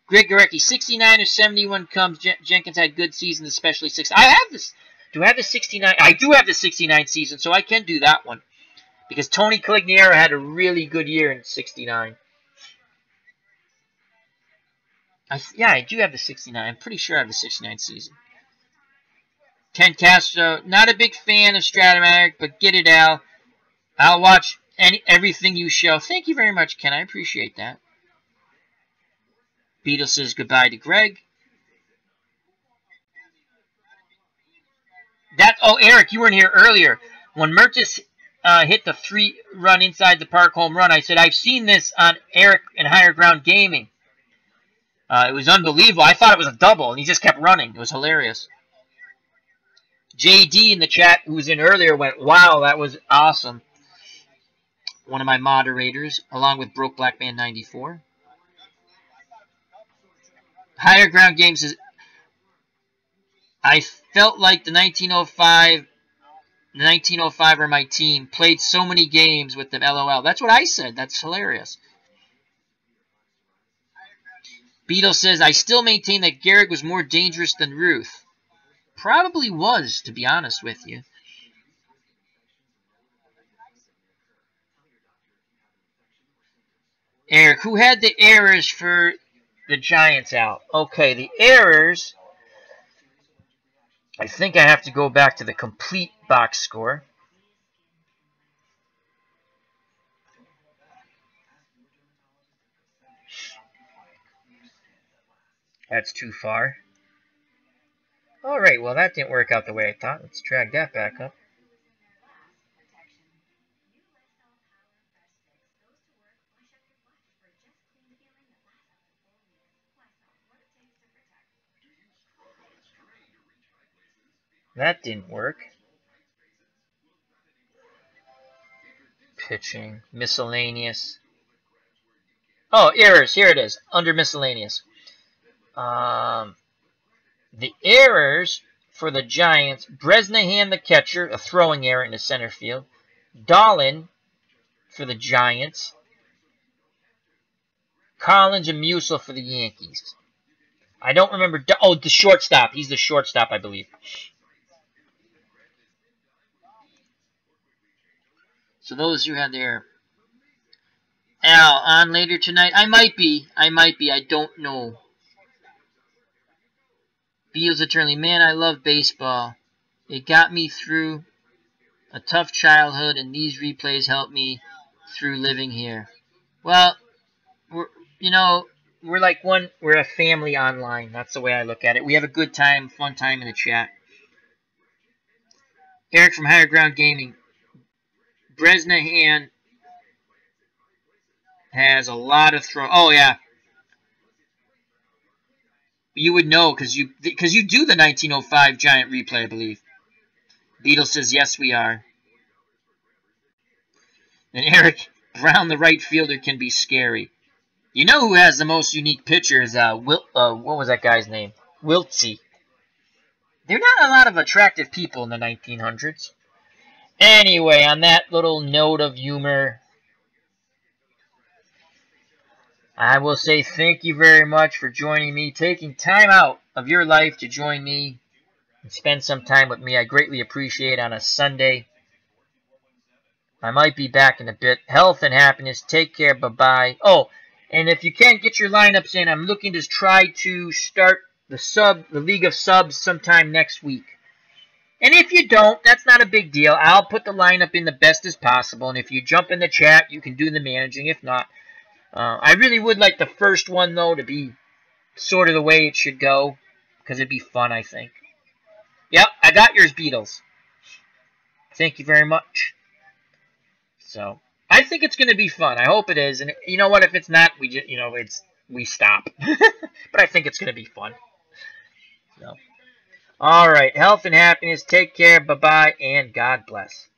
Greg Gorecki, 69 or 71 comes. Jenkins had good seasons, especially 6. I have this. Do I have the 69? I do have the 69 season, so I can do that one. Because Tony Caligiero had a really good year in 69. Yeah, I do have the 69. I'm pretty sure I have the 69 season. Ken Castro, not a big fan of Stratomatic, but get it, Al. I'll watch everything you show. Thank you very much, Ken. I appreciate that. Beetle says goodbye to Greg. Oh, Eric, you weren't here earlier. When Mertis hit the 3-run inside the park home run, I said, I've seen this on Eric and Higher Ground Gaming. It was unbelievable. I thought it was a double, and he just kept running. It was hilarious. JD in the chat, who was in earlier, went, wow, that was awesome. One of my moderators, along with Broke Black Man 94. Higher Ground Games says, I felt like the 1905 or my team played so many games with them, LOL. That's what I said. That's hilarious. Beetle says, I still maintain that Gehrig was more dangerous than Ruth. Probably was, to be honest with you. Eric, who had the errors for the Giants out? Okay, the errors, I think I have to go back to the complete box score. That's too far. Alright, well that didn't work out the way I thought. Let's drag that back up. That didn't work. Pitching, miscellaneous. Oh, errors. Here it is, under miscellaneous. The errors for the Giants, Bresnahan the catcher, a throwing error in the center field. Donlin for the Giants. Collins and Musil for the Yankees. I don't remember. Oh, the shortstop. He's the shortstop, I believe. So those who had their Al on later tonight, I might be, I don't know. Beals eternally, man, I love baseball. It got me through a tough childhood, and these replays helped me through living here. Well, we're like we're a family online. That's the way I look at it. We have a good time, fun time in the chat. Eric from Higher Ground Gaming. Bresnahan has a lot of throw. Oh yeah, you would know because you do the 1905 Giant replay, I believe. Beetle says yes, we are. And Eric Brown, the right fielder, can be scary. You know who has the most unique pitcher is what was that guy's name? Wiltsey. There are not a lot of attractive people in the 1900s. Anyway, on that little note of humor, I will say thank you very much for joining me, taking time out of your life to join me and spend some time with me. I greatly appreciate it on a Sunday. I might be back in a bit. Health and happiness. Take care. Bye-bye. Oh, and if you can't get your lineups in, I'm looking to try to start the League of Subs sometime next week. And if you don't, that's not a big deal. I'll put the lineup in the best as possible. And if you jump in the chat, you can do the managing. If not, I really would like the first one, though, to be sort of the way it should go. Because it'd be fun, I think. Yep, I got yours, Beatles. Thank you very much. So, I think it's going to be fun. I hope it is. And you know what? If it's not, we stop. But I think it's going to be fun. So. All right. Health and happiness. Take care. Bye-bye. And God bless.